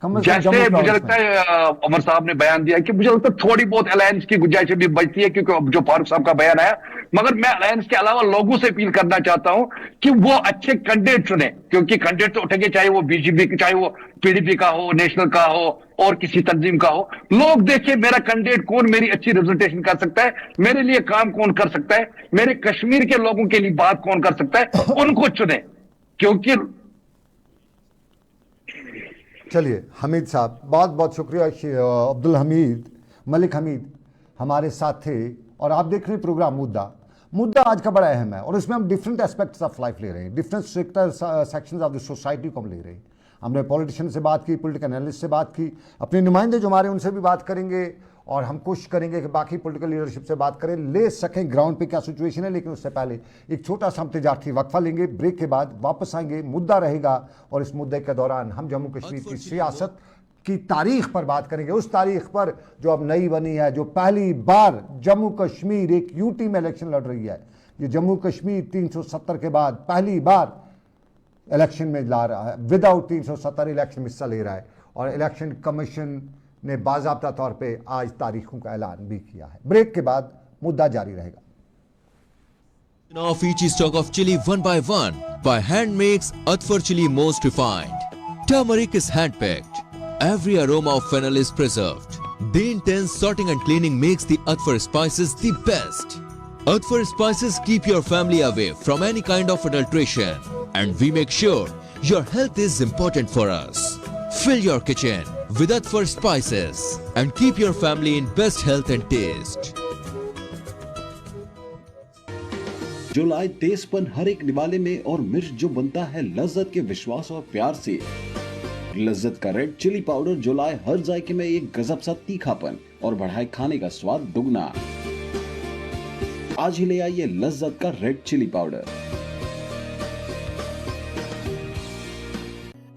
जैसे मुझे लगता है उमर साहब ने बयान दिया कि मुझे लगता है थोड़ी बहुत अलायंस की गुंजाइश भी बचती है, क्योंकि जो फारूक साहब का बयान आया। मगर मैं अलायंस के अलावा लोगों से अपील करना चाहता हूं कि वो अच्छे कैंडिडेट चुने, क्योंकि कैंडिडेट तो उठेंगे, चाहे वो बीजेपी, चाहे वो पीडीपी का हो, नेशनल का हो, और किसी तंजीम का हो। लोग देखिए मेरा कैंडिडेट कौन मेरी अच्छी रिप्रेजेंटेशन कर सकता है, मेरे लिए काम कौन कर सकता है, मेरे कश्मीर के लोगों के लिए बात कौन कर सकता है, उनको चुने। क्योंकि चलिए हमीद साहब, बहुत बहुत शुक्रिया। अब्दुल हमीद, मलिक हमीद हमारे साथ थे, और आप देख रहे हैं प्रोग्राम मुद्दा आज का बड़ा अहम है, और इसमें हम डिफरेंट एस्पेक्ट्स ऑफ लाइफ ले रहे हैं, different sections of the society को हम ले रहे हैं। हमने पॉलिटिशियन से बात की, पॉलिटिकल एनालिस्ट से बात की, अपने नुमाइंदे जो हमारे उनसे भी बात करेंगे, और हम कोशिश करेंगे कि बाकी पॉलिटिकल लीडरशिप से बात करें, ले सकें ग्राउंड पे क्या सिचुएशन है। लेकिन उससे पहले एक छोटा सा हम तजारती वक्फा लेंगे, ब्रेक के बाद वापस आएंगे, मुद्दा रहेगा, और इस मुद्दे के दौरान हम जम्मू कश्मीर की सियासत की तारीख पर बात करेंगे, उस तारीख पर जो अब नई बनी है, जो पहली बार जम्मू कश्मीर एक यूटी में इलेक्शन लड़ रही है। ये जम्मू कश्मीर 370 के बाद पहली बार इलेक्शन में ला रहा है, विदाउट 370 इलेक्शन में हिस्सा ले रहा है, और इलेक्शन कमीशन ने बाज़ाब्ता तौर पे आज तारीखों का ऐलान भी किया है। ब्रेक के बाद मुद्दा जारी रहेगा। Now each stock of chili one by one by hand makes Atfar chili most refined. Turmeric is hand-picked. Every aroma of fennel is preserved. The intense sorting and cleaning makes the Atfar spices the best. Atfar spices keep your family away from any kind of adulteration, and we make sure your health is important for us. Fill your kitchen with Atfar spices and keep your family in best health and taste. जो लाए तेजपन हर एक निवाले में, और मिर्च जो बनता है लज्जत के विश्वास और प्यार से। लज्जत का रेड चिली पाउडर जो लाए हर जायके में एक गजब सा तीखापन और बढ़ाए खाने का स्वाद दुगना। आज ही ले आइए लज्जत का रेड चिली पाउडर।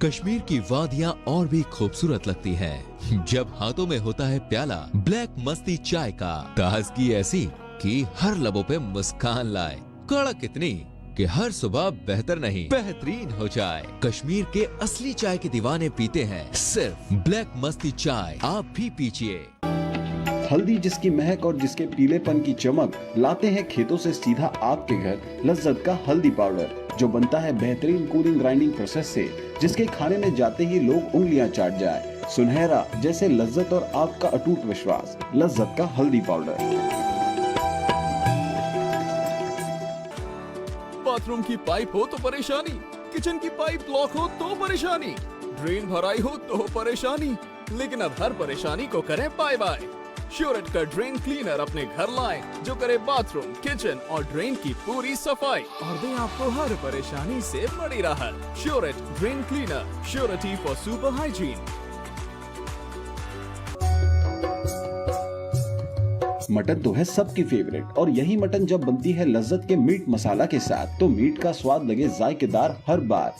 कश्मीर की वादियां और भी खूबसूरत लगती हैं जब हाथों में होता है प्याला ब्लैक मस्ती चाय का। ताजगी ऐसी कि हर लबों पे मुस्कान लाए, कड़क इतनी कि हर सुबह बेहतर नहीं बेहतरीन हो जाए। कश्मीर के असली चाय के दीवाने पीते हैं सिर्फ ब्लैक मस्ती चाय, आप भी पीजिए। हल्दी जिसकी महक और जिसके पीलेपन की चमक लाते हैं खेतों से सीधा आपके घर लज्जत का हल्दी पाउडर। जो बनता है बेहतरीन कूलिंग ग्राइंडिंग प्रोसेस से, जिसके खाने में जाते ही लोग उंगलियां चाट जाए। सुनहरा जैसे लज्जत और आपका अटूट विश्वास, लज्जत का हल्दी पाउडर। बाथरूम की पाइप हो तो परेशानी, किचन की पाइप ब्लॉक हो तो परेशानी, ड्रेन भराई हो तो परेशानी, लेकिन अब हर परेशानी को करें बाय बाय। श्योरेट का ड्रेन क्लीनर अपने घर लाएं, जो करे बाथरूम, किचन और ड्रेन की पूरी सफाई और दे आपको हर परेशानी से बड़ी राहत। श्योरेट drain cleaner, surety for super hygiene. Mutton तो है सबकी फेवरेट, और यही मटन जब बनती है लज्जत के मीट मसाला के साथ, तो मीट का स्वाद लगे जायकेदार हर बार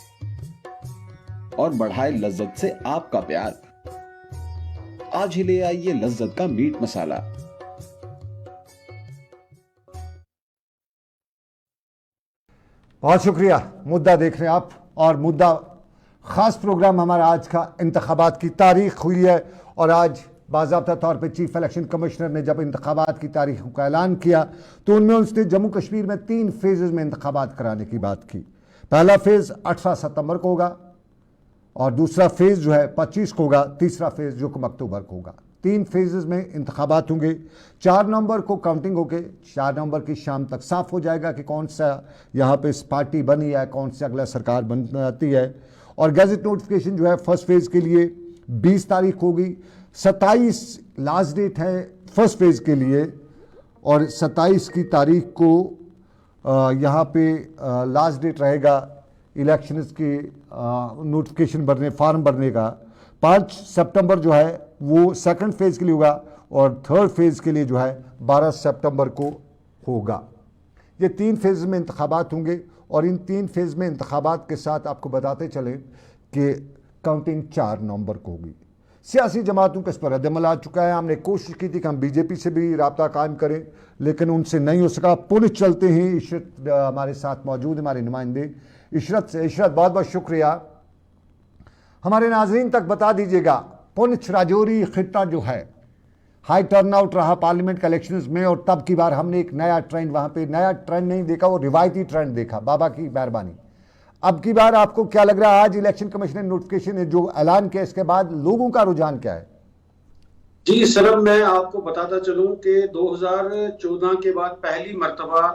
और बढ़ाए लज्जत से आपका प्यार। आज ही ले आइए लज्जत का मीट मसाला। बहुत शुक्रिया। मुद्दा देख रहे हैं आप, और मुद्दा खास प्रोग्राम हमारा आज का इंतखाबात की तारीख हुई है, और आज बाज़ाब्ता तौर पे चीफ इलेक्शन कमिश्नर ने जब इंतखाबात की तारीख का ऐलान किया तो उनमें उसने जम्मू कश्मीर में 3 फेजेज़ में इंतखाबात कराने की बात की। पहला फेज़ 18 सितंबर को होगा, और दूसरा फेज़ जो है 25 को होगा, तीसरा फेज़ जो कि अक्टूबर को होगा। 3 फेजेज़ में इंतखाबात होंगे। 4 नवंबर को काउंटिंग होके 4 नवंबर की शाम तक साफ हो जाएगा कि कौन सा यहाँ पे पार्टी बनी है, कौन सी अगला सरकार बनती है। और गैजेट नोटिफिकेशन जो है फर्स्ट फेज़ के लिए 20 तारीख होगी। 27 लास्ट डेट है फर्स्ट फेज़ के लिए, और 27 की तारीख को यहाँ पे लास्ट डेट रहेगा इलेक्शंस की नोटिफिकेशन भरने, फॉर्म भरने का। 5 सितंबर जो है वो सेकंड फेज़ के लिए होगा, और थर्ड फेज़ के लिए जो है 12 सितंबर को होगा। ये 3 फेज़ में इंतखाबात होंगे, और इन 3 फेज़ में इंतखाबात के साथ आपको बताते चलें कि काउंटिंग 4 नवंबर को होगी। सियासी जमातों का इस पर रद्दमल आ चुका है। हमने कोशिश की थी कि हम बीजेपी से भी रब्ता कायम करें, लेकिन उनसे नहीं हो सका। पुलिस चलते हैं, इशरत हमारे साथ मौजूद, हमारे नुमाइंदे इशरत से। इशरत, बहुत बहुत शुक्रिया। हमारे नाजरीन तक बता दीजिएगा, पुंछ राजौरी खित्ता जो है हाई टर्नआउट रहा पार्लियामेंट के इलेक्शंस में, और तब की बार हमने एक नया ट्रेंड, वहाँ पे नया ट्रेंड नहीं देखा, वो रिवायती ट्रेंड देखा, बाबा की मेहरबानी। अब की बार आपको क्या लग रहा है, आज इलेक्शन कमीशन ने नोटिफिकेशन जो ऐलान किया, इसके बाद लोगों का रुझान क्या है? जी सर, मैं आपको बताता चलूं कि 2014 के बाद पहली मर्तबा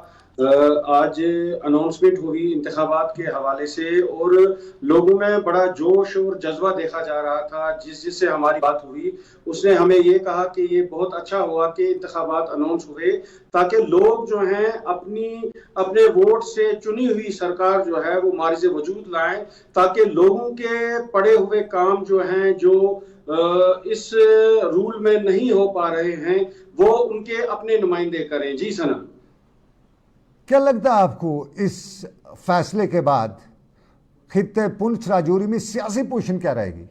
आज अनाउंसमेंट हुई इंतखाबात के हवाले से, और लोगों में बड़ा जोश और जज्बा देखा जा रहा था। जिससे हमारी बात हुई उसने हमें ये कहा कि ये बहुत अच्छा हुआ कि इंतखाबात अनाउंस हुए, ताकि लोग जो हैं अपने वोट से चुनी हुई सरकार जो है वो मारिज़ वजूद लाएं, ताकि लोगों के पड़े हुए काम जो हैं, जो इस रूल में नहीं हो पा रहे हैं, वो उनके अपने नुमाइंदे करें। जी सना, क्या लगता है आपको इस फैसले के बाद खित्ते पुंछ राजौरी में सियासी पोजीशन क्या रहेगी?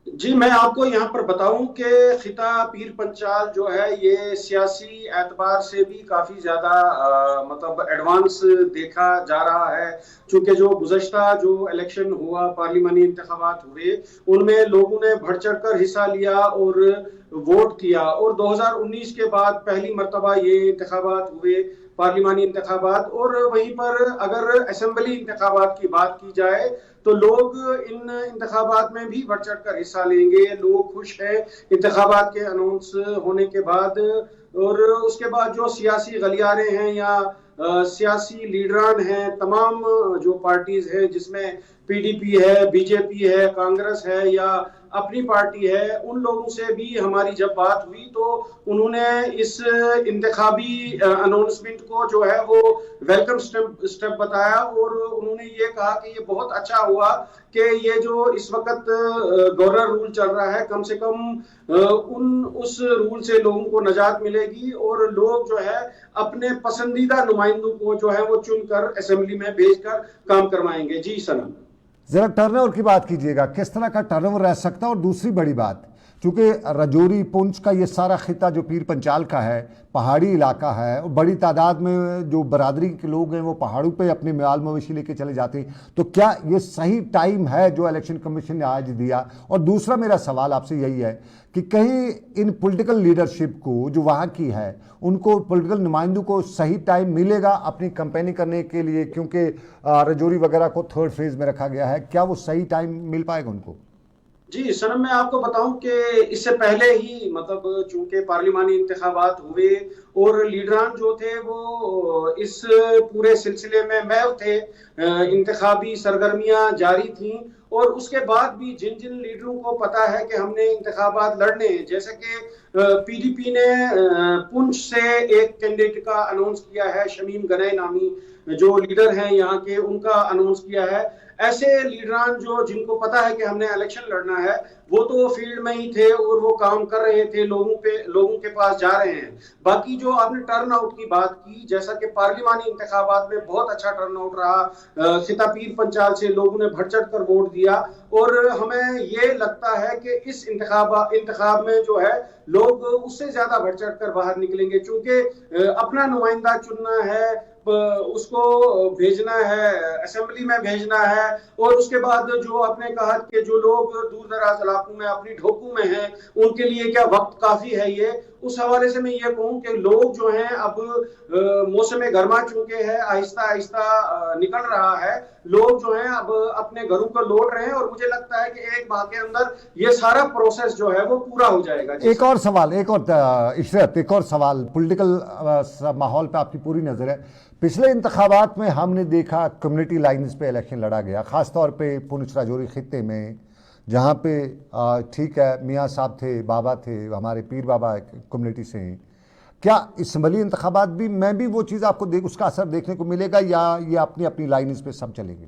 जी, मैं आपको यहाँ पर बताऊं कि खिता पीर पंचाल जो है ये सियासी एतबार से भी काफी ज्यादा मतलब एडवांस देखा जा रहा है, क्योंकि जो गुज़श्ता जो इलेक्शन हुआ, पार्लिमानी इंतखाबात हुए, उनमें लोगों ने बढ़ चढ़ कर हिस्सा लिया और वोट किया। और 2019 के बाद पहली मर्तबा ये इंतखाबात हुए, पार्लिमानी इंतखाबात। और वहीं पर अगर असेंबली इंतखाबात की बात की जाए तो लोग इन इंतखाबात में भी बढ़ चढ़ कर हिस्सा लेंगे। लोग खुश हैं इंतखाबात के अनाउंस होने के बाद। और उसके बाद जो सियासी गलियारे हैं या सियासी लीडरान हैं, तमाम जो पार्टीज हैं जिसमें पीडीपी है, बीजेपी है, कांग्रेस है या अपनी पार्टी है, उन लोगों से भी हमारी जब बात हुई तो उन्होंने इस इंतखाबी अनाउंसमेंट को जो है वो वेलकम स्टेप बताया। और उन्होंने ये कहा कि ये बहुत अच्छा हुआ कि ये जो इस वक्त गवर्नर रूल चल रहा है, कम से कम उस रूल से लोगों को निजात मिलेगी और लोग जो है अपने पसंदीदा नुमाइंदों को जो है वो चुनकर असेंबली में भेजकर काम करवाएंगे। जी सनम, जरा टर्नओवर की बात कीजिएगा, किस तरह का टर्नओवर रह सकता है? और दूसरी बड़ी बात, चूँकि रजौरी पुंछ का ये सारा खिता जो पीर पंचाल का है पहाड़ी इलाका है और बड़ी तादाद में जो बरादरी के लोग हैं वो पहाड़ों पे अपने माल मवेशी लेके चले जाते हैं, तो क्या ये सही टाइम है जो इलेक्शन कमीशन ने आज दिया? और दूसरा मेरा सवाल आपसे यही है कि कहीं इन पॉलिटिकल लीडरशिप को जो वहाँ की है उनको पॉलिटिकल नुमाइंदों को सही टाइम मिलेगा अपनी कैंपेनिंग करने के लिए, क्योंकि रजौरी वगैरह को थर्ड फेज में रखा गया है, क्या वो सही टाइम मिल पाएगा उनको? जी सनम, मैं आपको बताऊं कि इससे पहले ही मतलब चूंकि पार्लिमानी इंतखाबात हुए और लीडरान जो थे वो इस पूरे सिलसिले में महव थे, इंतखाबी सरगर्मियां जारी थीं और उसके बाद भी जिन जिन लीडरों को पता है कि हमने इंतखाबात लड़ने हैं, जैसे कि पीडीपी ने पुंछ से एक कैंडिडेट का अनाउंस किया है, शमीम गनई नामी जो लीडर हैं यहाँ के, उनका अनाउंस किया है। ऐसे लीडरान जो जिनको पता है कि हमने इलेक्शन लड़ना है वो तो फील्ड में ही थे और वो काम कर रहे थे, लोगों के पास जा रहे हैं। बाकी जो आपने टर्न आउट की बात की, जैसा कि पार्लिमानी इंतखाबात में बहुत अच्छा टर्न आउट रहा, खिता पीर पंचाल से लोगों ने बढ़ चढ़ कर वोट दिया और हमें ये लगता है कि इस इंतखाब में जो है लोग उससे ज्यादा बढ़ चढ़ कर बाहर निकलेंगे, क्योंकि अपना नुमाइंदा चुनना है, उसको भेजना है, असेंबली में भेजना है और उसके बाद जो आपने कहा कि जो लोग दूर दराज इलाकों में अपनी ढोकू में हैं उनके लिए क्या वक्त काफी है, ये उस हवाले से मैं ये कहूँ कि लोग जो हैं अब मौसम गर्मा चुके हैं, आहिस्ता आहिस्ता निकल रहा है, लोग जो हैं अब अपने घरों को लौट रहे हैं और मुझे लगता है कि एक माह के अंदर ये सारा प्रोसेस जो है वो पूरा हो जाएगा। एक और सवाल, इशरत, एक और सवाल, पॉलिटिकल माहौल पे आपकी पूरी नजर है। पिछले इंतखाबात में हमने देखा कम्युनिटी लाइन्स पे इलेक्शन लड़ा गया, ख़ासतौर पे पुंछ राजौरी खित्ते में, जहाँ पे ठीक है मियाँ साहब थे, बाबा थे, हमारे पीर बाबा कम्युनिटी से हैं। क्या इसम्बली इंतखाबात भी मैं भी वो चीज़ आपको उसका असर देखने को मिलेगा या ये अपनी अपनी लाइन्स पे सब चलेंगे?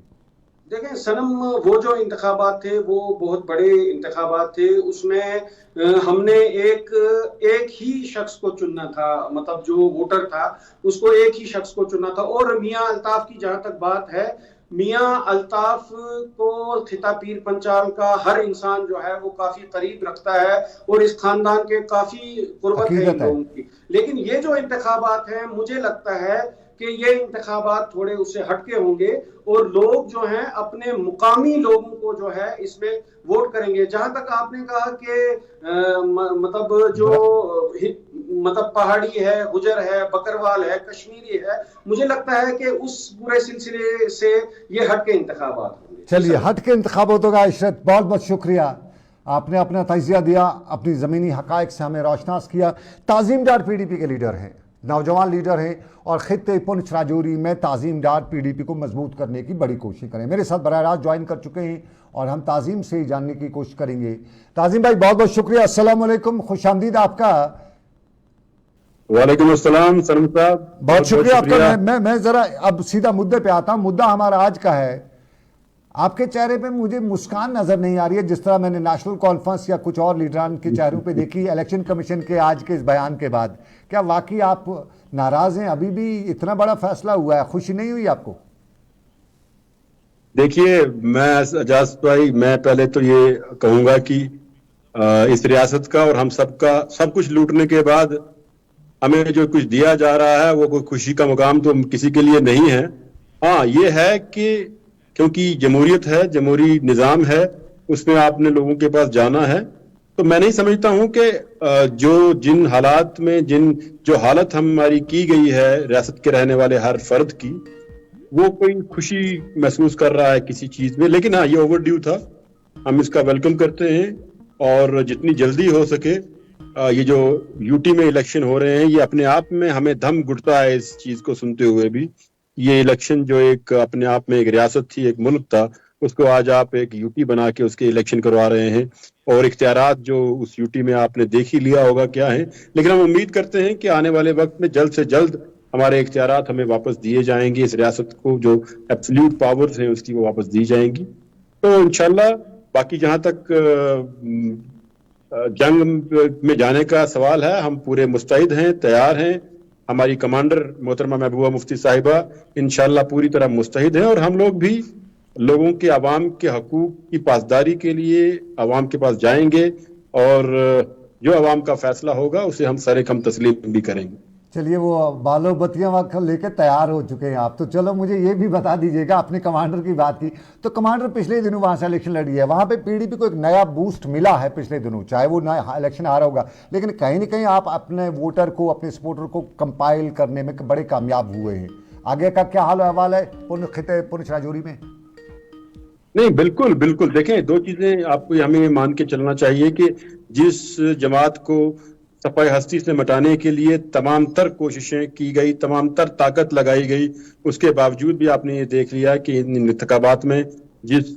देखें सनम, वो जो इंतखाबात थे वो बहुत बड़े इंतखाबात थे, उसमें हमने एक ही शख्स को चुनना था, मतलब जो वोटर था उसको एक ही शख्स को चुनना था। और मियाँ अल्ताफ की जहां तक बात है, मियाँ अल्ताफ को खिता पीर पंचाल का हर इंसान जो है वो काफी करीब रखता है और इस खानदान के काफी कुर्बत है इन लोगों की। लेकिन ये जो इंतखाबात हैं मुझे लगता है कि ये इंतखाबात थोड़े उससे हटके होंगे और लोग जो हैं अपने मुकामी लोगों को जो है इसमें वोट करेंगे। जहां तक आपने कहा कि मतलब जो मतलब पहाड़ी है, गुजर है, बकरवाल है, कश्मीरी है, मुझे लगता है कि उस पूरे सिलसिले से ये हटके इंतखाबात होंगे। चलिए, हटके इंतखाबात होगा। इशरत, बहुत बहुत शुक्रिया, आपने अपना तजिया दिया, अपनी ज़मीनी हक़ाइक़ से हमें रोशनास किया। ताज़ीमदार पीडीपी के लीडर हैं, नौजवान लीडर हैं और खित्ते पुंछ राजौरी में ताज़ीमदार पीडीपी को मजबूत करने की बड़ी कोशिश करें। मेरे साथ बराह रास्त ज्वाइन कर चुके हैं और हम ताज़ीम से ही जानने की कोशिश करेंगे। ताज़ीम भाई, बहुत बहुत शुक्रिया, अस्सलाम वालेकुम, खुशामदीद आपका। वालेकुम अस्सलाम सलम साहब, बहुत शुक्रिया आपका। मैं ज़रा अब सीधा मुद्दे पे आता हूँ। मुद्दा हमारा आज का है, आपके चेहरे पे मुझे मुस्कान नजर नहीं आ रही है जिस तरह मैंने नेशनल कॉन्फ्रेंस या कुछ और लीडरान के चेहरों पे देखी इलेक्शन कमीशन के आज के इस बयान के बाद। क्या वाकई आप नाराज हैं? अभी भी इतना बड़ा फैसला हुआ है, खुशी नहीं हुई आपको? देखिए, मैं एजाज भाई, मैं पहले तो ये कहूंगा कि इस रियासत का और हम सबका सब कुछ लूटने के बाद हमें जो कुछ दिया जा रहा है वो कोई खुशी का मुकाम तो किसी के लिए नहीं है। हाँ, ये है कि क्योंकि जमहूरियत है, जमहूरी निज़ाम है, उसमें आपने लोगों के पास जाना है। तो मैं नहीं समझता हूं कि जो जिन हालात में जो हालत हमारी की गई है रियासत के रहने वाले हर फर्द की, वो कोई खुशी महसूस कर रहा है किसी चीज में। लेकिन हाँ, ये ओवरड्यू था, हम इसका वेलकम करते हैं और जितनी जल्दी हो सके ये जो यूटी में इलेक्शन हो रहे हैं, ये अपने आप में हमें दम घुटता है इस चीज को सुनते हुए भी। ये इलेक्शन जो एक अपने आप में एक रियासत थी, एक मुल्क था, उसको आज आप एक यूटी बना के उसके इलेक्शन करवा रहे हैं और इख्तियारात जो उस यूटी में आपने देख ही लिया होगा क्या है। लेकिन हम उम्मीद करते हैं कि आने वाले वक्त में जल्द से जल्द हमारे इख्तियारात हमें वापस दिए जाएंगे, इस रियासत को जो एब्सोल्यूट पावर्स हैं उसकी वो वापस दी जाएंगी। तो इंशाल्लाह बाकी जहां तक जंग में जाने का सवाल है, हम पूरे मुस्तैद हैं, तैयार हैं। हमारी कमांडर मोहतरमा महबूबा मुफ्ती साहिबा इंशाल्लाह पूरी तरह मुस्तैद हैं और हम लोग भी लोगों के, आवाम के हकूक की पासदारी के लिए आवाम के पास जाएंगे और जो अवाम का फैसला होगा उसे हम सरेखम तस्लीम भी करेंगे। चलिए, वो बालो बत्तियां वक्त लेकर तैयार हो चुके हैं आप, तो चलो मुझे ये भी बता दीजिएगा, आपने कमांडर की बात की, तो कमांडर पिछले दिनों वहां से इलेक्शन लड़ी है, वहां पे पीडीपी को एक नया बूस्ट मिला है पिछले दिनों, चाहे वो नया इलेक्शन आ रहा होगा, लेकिन कहीं ना कहीं आप अपने वोटर को, अपने सपोर्टर को कंपाइल करने में बड़े कामयाब हुए हैं। आगे का क्या हाल हवाल है पुंछ राजौरी में? नहीं, बिल्कुल बिल्कुल, देखें, दो चीजें आपको हमें मान के चलना चाहिए कि जिस जमात को सफाई हस्ती से मिटाने के लिए तमाम तर कोशिशें की गई, तमाम तर ताकत लगाई गई, उसके बावजूद भी आपने ये देख लिया कि इन इंतखाबात में जिस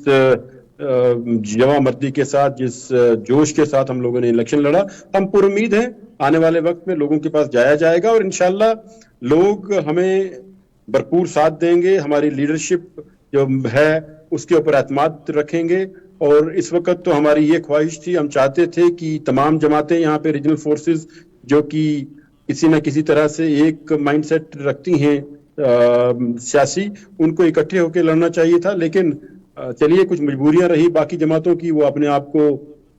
जवामर्दी के साथ, जिस जोश के साथ हम लोगों ने इलेक्शन लड़ा, हम पुरुम्मीद हैं आने वाले वक्त में लोगों के पास जाया जाएगा और इंशाल्लाह लोग हमें भरपूर साथ देंगे, हमारी लीडरशिप जो है उसके ऊपर एतमाद रखेंगे। और इस वक्त तो हमारी ये ख्वाहिश थी, हम चाहते थे कि तमाम जमातें यहाँ पे रीजनल फोर्सेस जो कि किसी न किसी तरह से एक माइंडसेट रखती हैं सियासी, उनको इकट्ठे होकर लड़ना चाहिए था, लेकिन चलिए कुछ मजबूरियां रही बाकी जमातों की, वो अपने आप को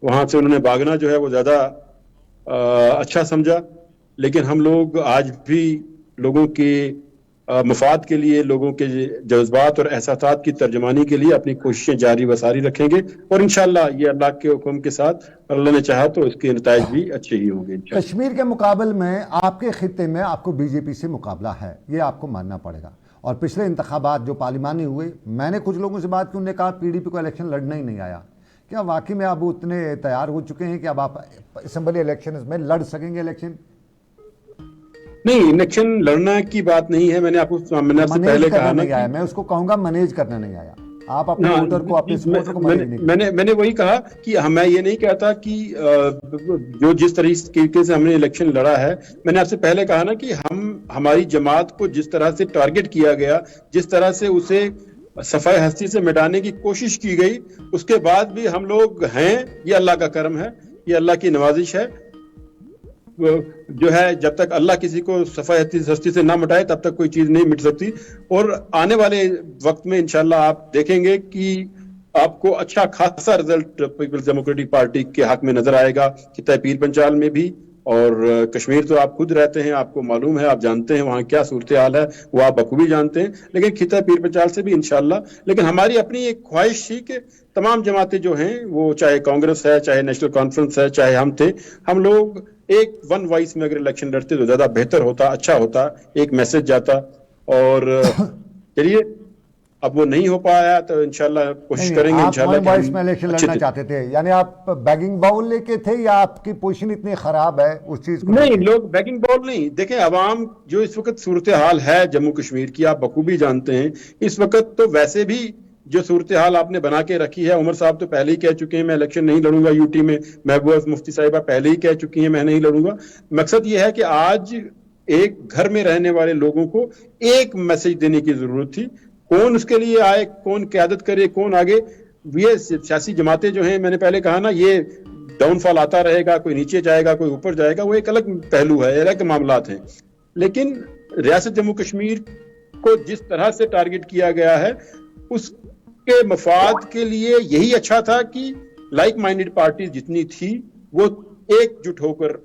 वहां से उन्होंने भागना जो है वो ज्यादा अच्छा समझा। लेकिन हम लोग आज भी लोगों के मफाद के लिए, लोगों के जज्बात और एहसासात की तर्जमानी के लिए अपनी कोशिशें जारी व सारी रखेंगे और इंशाल्लाह ये अल्लाह के हुक्म के साथ, अल्लाह ने चाहा तो इसके नताइज भी अच्छे ही होंगे। कश्मीर के मुकाबले में आपके खित्ते में आपको बीजेपी से मुकाबला है, ये आपको मानना पड़ेगा। और पिछले इंतखाबात जो पार्लिमानी हुए, मैंने कुछ लोगों से बात की, उन्होंने कहा पीडीपी को इलेक्शन लड़ना ही नहीं आया। क्या वाकई में आप उतने तैयार हो चुके हैं कि अब आप असेंबली इलेक्शन में लड़ सकेंगे इलेक्शन? नहीं, इलेक्शन लड़ना की बात नहीं है, मैंने आपसे पहले कहा ना, मैं उसको कहूंगा मैनेज करना नहीं आया। आप अपने वोटर को, अपने सपोर्टर को मैंने वही कहा कि मैं ये नहीं कहता कि जो जिस तरीके से हमने इलेक्शन लड़ा है, मैंने आपसे पहले कहा ना कि हमारी जमात को जिस तरह से टारगेट किया गया, जिस तरह से उसे सफाई हस्ती से मिटाने की कोशिश की गई, उसके बाद भी हम लोग हैं, ये अल्लाह का करम है, ये अल्लाह की नवाजिश है जो है। जब तक अल्लाह किसी को सफाई हस्ती से ना मिटाए तब तक कोई चीज नहीं मिट सकती। और आने वाले वक्त में इंशाल्लाह आप देखेंगे कि आपको अच्छा खासा रिजल्ट पीपल्स डेमोक्रेटिक पार्टी के हक में नजर आएगा, खित्ता पीर पंचाल में भी। और कश्मीर तो आप खुद रहते हैं, आपको मालूम है, आप जानते हैं वहाँ क्या सूरत हाल है, वो आप बखूबी जानते हैं। लेकिन खित्ता पीर पंचाल से भी इंशाल्लाह, लेकिन हमारी अपनी एक ख्वाहिश थी कि तमाम जमातें जो हैं, वो चाहे कांग्रेस है, चाहे नेशनल कॉन्फ्रेंस है, चाहे हम थे, हम लोग एक वन वॉइस में अगर इलेक्शन लड़ते तो ज्यादा बेहतर होता, अच्छा होता, एक मैसेज जाता। और चलिए, अब वो नहीं हो पाया तो इंशाल्लाह कोशिश करेंगे। इंशाल्लाह वन वॉइस में इलेक्शन लड़ना चाहते थे, यानी आप बैगिंग बाउल लेके थे या आपकी पोजीशन इतनी खराब है उस चीज को? नहीं, लोग बैगिंग बाउल नहीं। देखें, अवाम जो इस वक्त सूरत हाल है जम्मू कश्मीर की, आप बखूबी जानते हैं। इस वक्त तो वैसे भी जो सूरत हाल आपने बना के रखी है, उमर साहब तो पहले ही कह चुके हैं मैं इलेक्शन नहीं लड़ूंगा यूटी में, महबूबा मुफ्ती साहिबा पहले ही कह चुकी हैं मैं नहीं लड़ूंगा। मकसद ये है कि आज एक घर में रहने वाले लोगों को एक मैसेज देने की जरूरत थी। कौन उसके लिए आए, कौन क़यादत करे, कौन आगे, ये सियासी जमातें जो हैं, मैंने पहले कहा ना, ये डाउनफॉल आता रहेगा, कोई नीचे जाएगा, कोई ऊपर जाएगा, वो एक अलग पहलू है, अलग मामलात हैं। लेकिन रियासत जम्मू कश्मीर को जिस तरह से टारगेट किया गया है, उसके मफाद के लिए यही अच्छा था कि लाइक माइंडेड पार्टी जितनी थी वो एकजुट होकर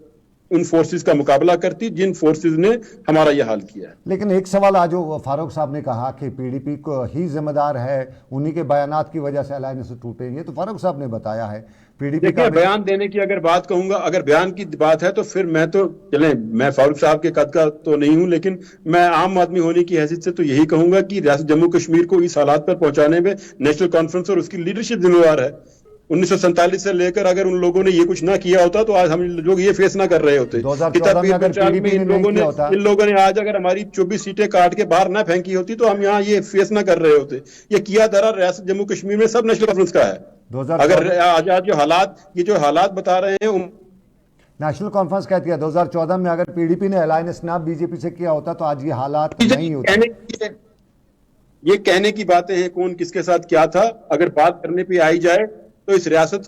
उन फोर्सेस का मुकाबला करती जिन फोर्सेस ने हमारा यह हाल किया है। लेकिन एक सवाल आज जो फारूक साहब ने कहा कि पीडीपी को ही जिम्मेदार है, उन्हीं के बयानात की वजह से अलायंस टूटेंगे, तो फारूक साहब ने बताया है पीडीपी का बयान देने की अगर बात कहूंगा, अगर बयान की बात है तो फिर मैं तो चलें, मैं फारूक साहब के कद का तो नहीं हूं, लेकिन मैं आम आदमी होने की हैसियत से तो यही कहूंगा कि रियासत जम्मू कश्मीर को इस हालात पर पहुंचाने में नेशनल कॉन्फ्रेंस और उसकी लीडरशिप जिम्मेवार है। 1947 से लेकर अगर उन लोगों ने ये कुछ ना किया होता तो आज हम लोग ये फेस ना कर रहे होते। इन लोगों ने आज अगर हमारी 24 सीटें काट के बाहर ना फेंकी होती तो हम यहाँ ये फेस ना कर रहे होते। ये किया दरा रियासत जम्मू कश्मीर में सब नेशनल कॉन्फ्रेंस का है। अगर आज जो हालात बता रहे हैं, नेशनल कॉन्फ्रेंस कहती है 2014 में अगर पीडीपी ने अलायंस ना बीजेपी से किया होता तो आज ये हालात नहीं होते। ये कहने की बातें हैं, कौन किसके साथ क्या था। अगर बात करने पे आई जाए तो इस रियासत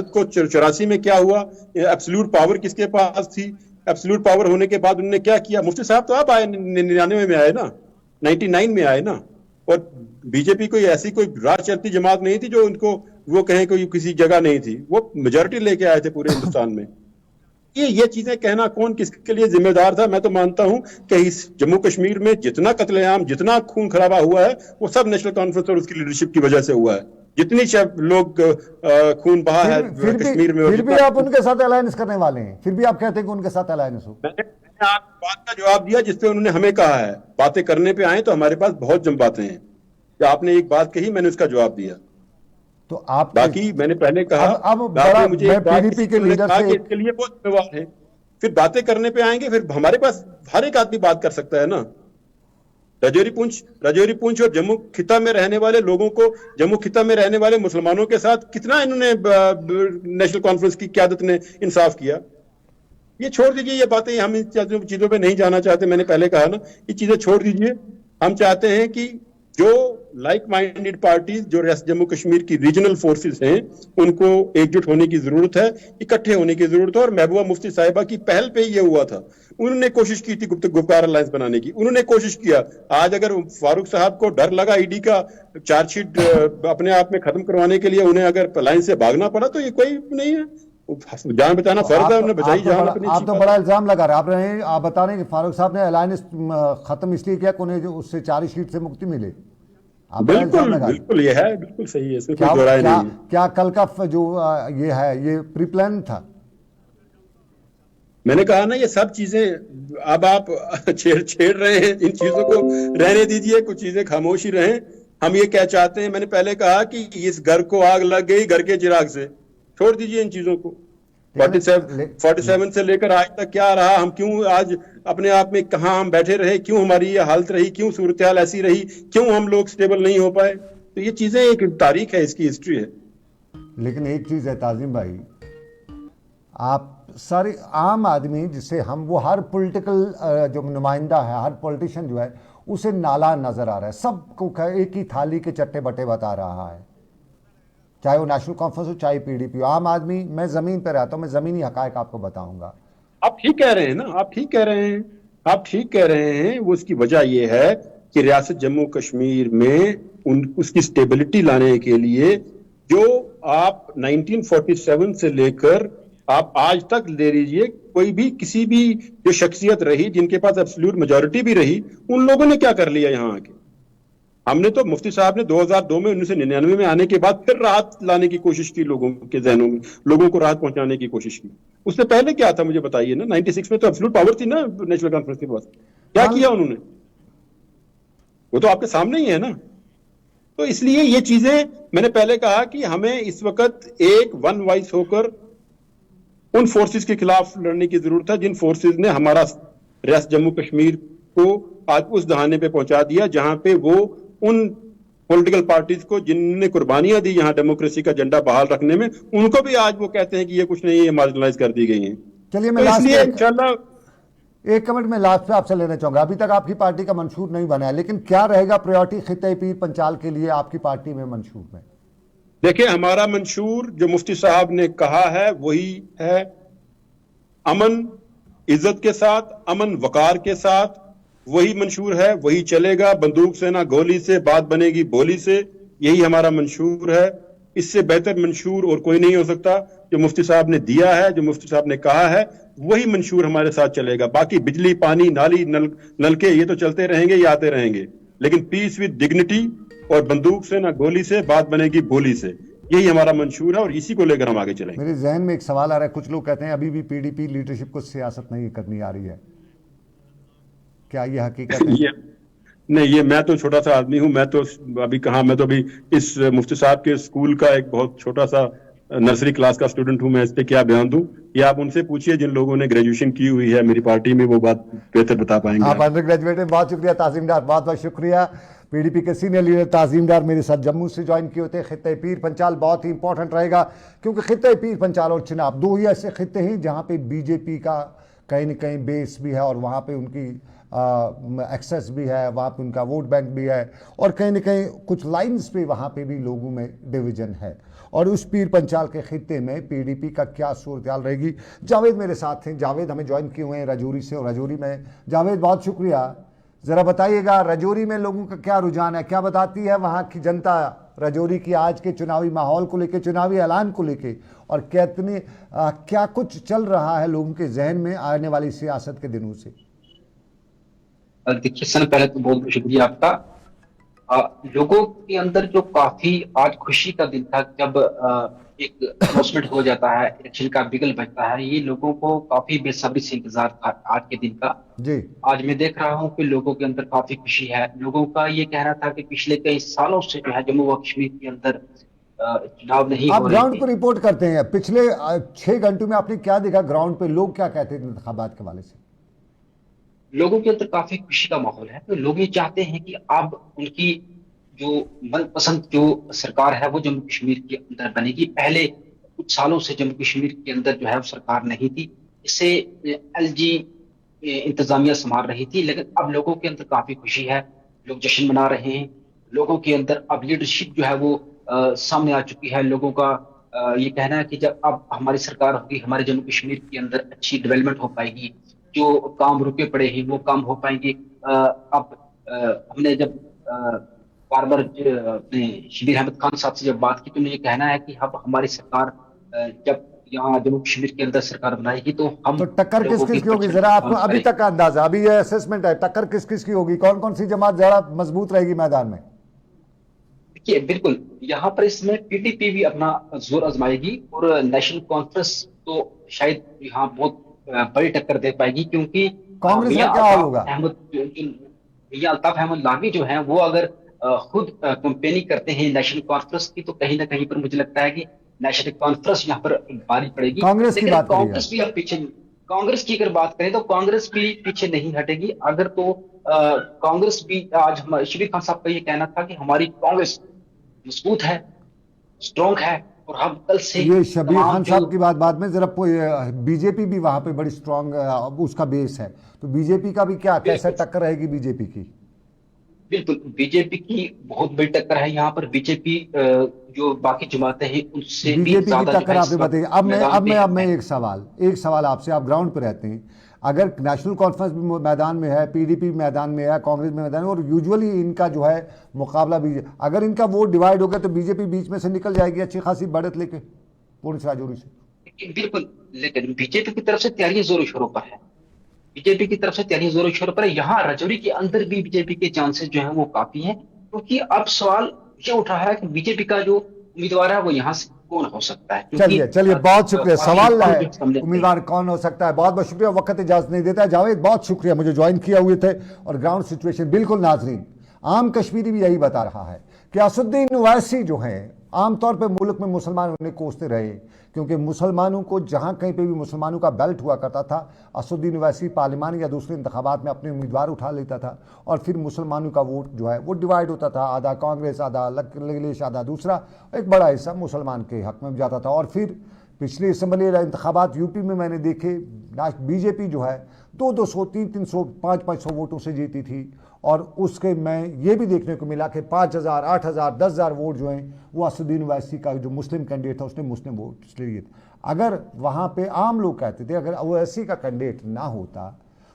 को 84 में क्या हुआ, एब्सोल्यूट पावर किसके पास थी, एब्सोल्यूट पावर होने के बाद उन्होंने क्या किया। मुफ्ती साहब तो आप आए 99 में आए ना, 99 में आए ना। और बीजेपी कोई ऐसी कोई राज चलती जमात नहीं थी जो उनको वो कहें कोई किसी जगह नहीं थी, वो मेजॉरिटी लेके आए थे पूरे हिंदुस्तान में। ये चीजें कहना कौन किसके लिए जिम्मेदार था? मैं तो मानता हूं कि इस जम्मू कश्मीर में जितना कत्लेआम, जितना खून खराबा हुआ है, वो सब नेशनल कॉन्फ्रेंस और उसकी लीडरशिप की वजह से हुआ है। जितनी लोग खून बहा है कश्मीर में, फिर भी आप उनके साथ अलायंस करने वाले हैं, फिर भी आप कहते हैं कि उनके साथ अलायंस हो। मैंने आपकी बात का जवाब दिया जिसपे उन्होंने हमें कहा है। बातें करने पे आए तो हमारे पास बहुत जम बातें हैं। आपने एक बात कही, मैंने उसका जवाब दिया। तो आप बाकी मैंने पहले कहा, अब मुझे पीडीपी के लीडर से इसके लिए बहुत जिम्मेवार है। फिर बातें करने पे आएंगे, फिर हमारे पास हर एक आदमी बात कर सकता है ना। राजौरी पुंछ और जम्मू खिता में रहने वाले लोगों को, जम्मू खिता में रहने वाले मुसलमानों के साथ कितना इन्होंने नेशनल कॉन्फ्रेंस की क़यादत ने इंसाफ किया। ये छोड़ दीजिए, ये बातें हम इन चीजों पे नहीं जाना चाहते। मैंने पहले कहा ना, ये चीजें छोड़ दीजिए। हम चाहते हैं कि जो लाइक माइंडेड पार्टीज, जो जम्मू कश्मीर की रीजनल फोर्सेस हैं, उनको एकजुट होने की जरूरत है, इकट्ठे होने की जरूरत है। और महबूबा मुफ्ती साहिबा की पहल पे ये हुआ था। उन्होंने कोशिश की थी गुप्कार अलायंस बनाने की, उन्होंने कोशिश किया। आज अगर फारूक साहब को डर लगा ईडी का चार्जशीट अपने आप में खत्म करवाने के लिए, उन्हें अगर अलायंस से भागना पड़ा, तो ये कोई नहीं है, जान बचाना फर्ज है, उन्होंने बचाई जान अपनी। आप तो बड़ा इल्जाम लगा रहे हैं। आप बता रहे हैं कि फारूक साहब ने अलायंस खत्म इसलिए किया कि उन्हें उससे चार्जशीट से मुक्ति मिले। बिल्कुल ये है, बिल्कुल सही है, इसमें कोई दो राय नहीं है। क्या कल का जो ये है, ये प्री प्लान था? मैंने कहा ना, ये सब चीजें अब आप छेड़ रहे हैं। इन चीजों को रहने दीजिए, कुछ चीजें खामोश ही रहें। हम ये क्या चाहते हैं, मैंने पहले कहा कि इस घर को आग लग गई घर के चिराग से। छोड़ दीजिए इन चीजों को। 47 से लेकर आज तक क्या रहा, हम क्यों आज अपने आप में कहां हम बैठे रहे, क्यों हमारी ये हालत रही, क्यों सूरत हाल ऐसी रही, क्यों हम लोग स्टेबल नहीं हो पाए। तो ये चीजें एक तारीख है, इसकी हिस्ट्री है। लेकिन एक चीज है ताजिम भाई, आप सारे आम आदमी जिसे हम, वो हर पॉलिटिकल जो नुमाइंदा है, हर पॉलिटिशियन जो है, उसे नाला नजर आ रहा है। सबको एक ही थाली के चट्टे बट्टे बता रहा है, चाहे वो नेशनल कॉन्फ्रेंस हो, चाहे पीडीपी हो। आम आदमी, मैं जमीन पर रहता हूं, मैं जमीनी हकायक आपको बताऊंगा। आप ठीक कह रहे हैं ना, आप ठीक कह रहे हैं। वो उसकी वजह यह है कि रियासत जम्मू कश्मीर में उसकी स्टेबिलिटी लाने के लिए जो आप 1947 से लेकर आप आज तक ले लीजिए, कोई भी किसी भी जो शख्सियत रही जिनके पास एब्सोल्यूट मेजॉरिटी भी रही, उन लोगों ने क्या कर लिया यहाँ आके। हमने तो, मुफ्ती साहब ने 2002 में 1999 में आने के बाद फिर राहत लाने की कोशिश की, लोगों के जहनों में लोगों को राहत पहुंचाने की कोशिश की। उससे पहले क्या था मुझे बताइए ना। 96 में तो एब्सोल्यूट पावर थी ना नेशनल कॉन्फ्रेंस के पास। क्या किया उन्होंने? वो तो आपके सामने ही है ना। तो इसलिए ये चीजें, मैंने पहले कहा कि हमें इस वक्त एक वन वॉइस होकर उन फोर्सेस के खिलाफ लड़ने की जरूरत है जिन फोर्सेस ने हमारा रियासत जम्मू कश्मीर को आज उस दहाने पे पहुंचा दिया जहां पे वो उन पॉलिटिकल पार्टीज को जिनने कुर्बानियां दी यहाँ डेमोक्रेसी का झंडा बहाल रखने में, उनको भी आज वो कहते हैं कि ये कुछ नहीं है, ये मार्जिनलाइज कर दी गई हैं। चलिए, मैं एक कमेंट में लास्ट पे आपसे लेना चाहूंगा। अभी तक आपकी पार्टी का मंशूर नहीं बना है, लेकिन क्या रहेगा प्रायोरिटी खित्ते पीर पंचाल के लिए आपकी पार्टी में मंशूर में? देखिए, हमारा मंशूर जो मुफ्ती साहब ने कहा है वही है, अमन इज्जत के साथ, अमन वकार के साथ, वही मंशूर है, वही चलेगा। बंदूक से ना गोली से, बात बनेगी बोली से, यही हमारा मंशूर है। इससे बेहतर मंशूर और कोई नहीं हो सकता। जो मुफ्ती साहब ने दिया है, जो मुफ्ती साहब ने कहा है, वही मंशूर हमारे साथ चलेगा। बाकी बिजली, पानी, नाली, नलके ये तो चलते रहेंगे, ये आते रहेंगे, लेकिन पीस विद डिग्निटी और बंदूक से ना गोली से, बात बनेगी बोली से, यही हमारा मंशूर है और इसी को लेकर हम आगे चलेंगे। मेरे जहन में एक सवाल आ रहा है, कुछ लोग कहते हैं अभी भी पीडीपी लीडरशिप को सियासत नहीं करनी आ रही है, क्या ये हकीकत है? नहीं, ये मैं तो छोटा सा आदमी हूं। मैं तो अभी कहा, मैं तो अभी इस मुफ्ती साहब के स्कूल का एक बहुत छोटा सा नर्सरी क्लास का स्टूडेंट हूं। मैं इस पे क्या बयान दूं, ये आप उनसे पूछिए जिन लोगों ने ग्रेजुएशन की हुई है मेरी पार्टी में, वो बात बेहतर बता पाएंगे। आप अंडर ग्रेजुएट हैं। बहुत शुक्रिया ताजीमदार, बहुत बहुत शुक्रिया। पीडीपी के सीनियर लीडर ताजीमदार मेरे साथ जम्मू से ज्वाइन किए होते हैं। खित्ते पीर पंचाल बहुत ही इंपॉर्टेंट रहेगा, क्योंकि खित्ते पीर पंचाल और चिनाब दो ही ऐसे खित्ते हैं जहाँ पे बीजेपी का कहीं न कहीं बेस भी है और वहाँ पे उनकी एक्सेस भी है, वहाँ पे उनका वोट बैंक भी है, और कहीं न कहीं कुछ लाइंस पे वहाँ पे भी लोगों में डिवीजन है। और उस पीर पंचाल के खित्ते में पीडीपी का क्या सूरत हाल रहेगी। जावेद मेरे साथ हैं। जावेद हमें ज्वाइन किए हुए हैं रजौरी से, और रजौरी में जावेद बहुत शुक्रिया। ज़रा बताइएगा रजौरी में लोगों का क्या रुझान है, क्या बताती है वहाँ की जनता रजौरी की आज के चुनावी माहौल को लेके, चुनावी ऐलान को लेके, और कितने क्या कुछ चल रहा है लोगों के जहन में आने वाली सियासत के दिनों से? देखिए सर, पहले तो बहुत बहुत शुक्रिया आपका। लोगों के अंदर जो काफी आज खुशी का दिन था जब एक अनाउंसमेंट हो जाता है, इलेक्शन का बिगल बजता है, ये लोगों को काफी बेसब्री से इंतजार था आज के दिन का जी। आज मैं देख रहा हूँ कि लोगों के अंदर काफी खुशी है। लोगों का ये कहना था कि पिछले कई सालों से जो है जम्मू व कश्मीर के अंदर चुनाव नहीं आप हो रहे ग्राउंड थे। पर रिपोर्ट करते हैं, पिछले 6 घंटों में आपने क्या देखा ग्राउंड पे? लोग क्या कहते थे इंतखाबात के हवाले से? लोगों के अंदर काफी खुशी का माहौल है। तो लोग ये चाहते हैं कि अब उनकी जो मनपसंद जो सरकार है वो जम्मू कश्मीर के अंदर बनेगी। पहले कुछ सालों से जम्मू कश्मीर के अंदर जो है वो सरकार नहीं थी, इससे एलजी इंतजामिया संभाल रही थी। लेकिन अब लोगों के अंदर काफी खुशी है, लोग जश्न मना रहे हैं। लोगों के अंदर अब लीडरशिप जो है वो सामने आ चुकी है। लोगों का ये कहना है कि जब अब हमारी सरकार होगी, हमारे जम्मू कश्मीर के अंदर अच्छी डेवलपमेंट हो पाएगी, जो काम रुके पड़े हैं वो काम हो पाएंगे। अब हमने जब बार बार अपने शबीर अहमद खान साहब से जब बात की तो उन्हें ये कहना है कि अब हमारी सरकार जब यहाँ जम्मू कश्मीर के अंदर सरकार बनाएगी तो हम तो टक्कर किस किस की होगी? जरा आपको अभी तक का अंदाजा, अभी ये असेसमेंट है, टक्कर किस किस की होगी? कौन कौन सी जमात ज्यादा मजबूत रहेगी मैदान में? देखिए बिल्कुल यहाँ पर इसमें पीडीपी भी अपना जोर आजमाएगी और नेशनल कॉन्फ्रेंस तो शायद यहाँ बहुत बड़ी टक्कर दे पाएगी, क्योंकि कांग्रेस का क्या हाल होगा? मियां अल्ताफ अहमद लावी जो है वो अगर खुद कंपेनिंग करते हैं नेशनल कॉन्फ्रेंस की, तो कहीं ना कहीं पर मुझे लगता है कि नेशनल कॉन्फ्रेंस यहाँ पर भारी पड़ेगी। कांग्रेस की बात कांग्रेस भी अब पीछे, कांग्रेस की अगर बात करें तो कांग्रेस भी पीछे नहीं हटेगी। अगर तो कांग्रेस भी, आज हमारे शबीर खान साहब का ये कहना था कि हमारी कांग्रेस मजबूत है, स्ट्रॉन्ग है, और हम कल से ये शबीर खान साहब की बात बाद में, जरा बीजेपी भी वहां पे बड़ी स्ट्रांग उसका बेस है, तो बीजेपी का भी क्या, कैसे टक्कर रहेगी बीजेपी की? बिल्कुल बीजेपी की बहुत बड़ी टक्कर है यहाँ पर। बीजेपी जो बाकी जमातें हैं उनसे भी बीजेपी की ज्यादा टक्कर आपने बताइए। अब मैं एक सवाल आपसे, आप ग्राउंड पे रहते हैं, अगर नेशनल कॉन्फ्रेंस भी मैदान में है, पीडीपी मैदान में है, कांग्रेस में मैदान में, और यूजुअली इनका जो है मुकाबला बीजेपी, अगर इनका वोट डिवाइड हो गया तो बीजेपी बीच में से निकल जाएगी अच्छी खासी बढ़त लेके पूर्णिया राजौरी से। बिल्कुल, लेकिन बीजेपी की तरफ से तैयारी जोरों शोरों पर है। बीजेपी की तरफ से तैयारी जोरों शोरों पर है। यहाँ राजौरी के अंदर भी बीजेपी के चांसेस जो है वो काफी हैं, क्योंकि अब सवाल ये उठा है कि बीजेपी का जो उम्मीदवार है वो यहाँ से कौन हो सकता है। चलिए बहुत शुक्रिया। सवाल है उम्मीदवार कौन हो सकता है, बहुत बहुत शुक्रिया। वक्त इजाजत नहीं देता है। जावेद बहुत शुक्रिया, मुझे ज्वाइन किया हुए थे, और ग्राउंड सिचुएशन बिल्कुल नाजरीन आम कश्मीरी भी यही बता रहा है कि असुद्दीन ओवैसी जो है आमतौर पर मुल्क में मुसलमान उन्हें कोसते रहे, क्योंकि मुसलमानों को जहां कहीं पे भी मुसलमानों का बेल्ट हुआ करता था, असुद्दीन ओवैसी पार्लियामानी या दूसरे इंतखाबात में अपने उम्मीदवार उठा लेता था, और फिर मुसलमानों का वोट जो है वो डिवाइड होता था, आधा कांग्रेस, आधा लगलेश, आधा दूसरा, एक बड़ा हिस्सा मुसलमान के हक में जाता था। और फिर पिछले असम्बली इंतखाबात यूपी में मैंने देखे, बीजेपी जो है 200, 300, 500 वोटों से जीती थी, और उसके में ये भी देखने को मिला कि 5000, 8000, 10,000 वोट जो हैं वो असुद्दीन ओवैसी का जो मुस्लिम कैंडिडेट था उसने मुस्लिम वोट लिए थे। अगर वहाँ पे आम लोग कहते थे अगर ओवैसी का कैंडिडेट ना होता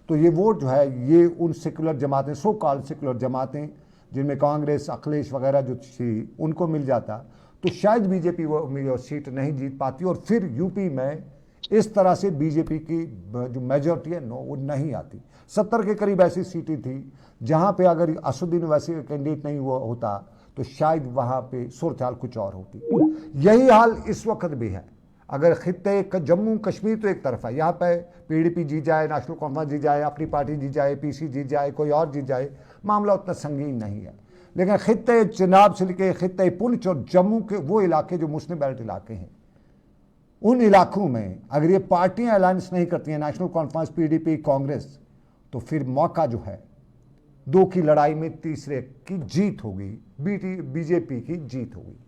तो ये वोट जो है ये उन सेकुलर जमातें, सो कॉल्ड सेकुलर जमातें जिनमें कांग्रेस, अखिलेश वगैरह जो थी, उनको मिल जाता, तो शायद बीजेपी वो सीट नहीं जीत पाती, और फिर यूपी में इस तरह से बीजेपी की जो मेजॉरिटी है वो नहीं आती। 70 के करीब ऐसी सीटें थी जहां पे अगर असुद्दीन ओवैसी का कैंडिडेट नहीं हुआ होता तो शायद वहां पे सूरत हाल कुछ और होती। यही हाल इस वक्त भी है। अगर खित्ते जम्मू कश्मीर तो एक तरफ है, यहाँ पे पीडीपी जीत जाए, नेशनल कॉन्फ्रेंस जीत जाए, अपनी पार्टी जीत जाए, पीसी जीत जाए, कोई और जीत जाए, मामला उतना संगीन नहीं है। लेकिन खित्ते चिनाब से लेके खित्ते पुंछ और जम्मू के वो इलाके जो मुस्लिम बेल्ट इलाके हैं, उन इलाकों में अगर ये पार्टियां अलायंस नहीं करती हैं, नेशनल कॉन्फ्रेंस, पीडीपी, कांग्रेस, तो फिर मौका जो है 2 की लड़ाई में तीसरे की जीत होगी, बीजेपी की जीत होगी।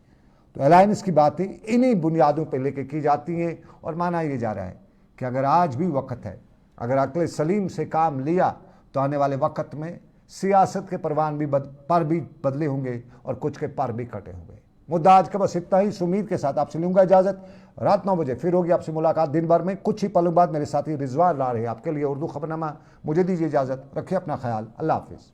तो अलायंस की बातें इन्हीं बुनियादों पर लेके की जाती हैं, और माना ये जा रहा है कि अगर आज भी वक्त है, अगर अक्ल सलीम से काम लिया तो आने वाले वक्त में सियासत के परवान भी पर भी बदले होंगे और कुछ के पर भी कटे होंगे। मुद्दा आज का बस इतना ही। उम्मीद के साथ आपसे लूंगा इजाजत। रात 9 बजे फिर होगी आपसे मुलाकात। दिन भर में कुछ ही पलों बाद मेरे साथी रिजवान ला रहे हैं आपके लिए उर्दू खबरनामा। मुझे दीजिए इजाजत, रखिए अपना ख्याल, अल्लाह हाफिज।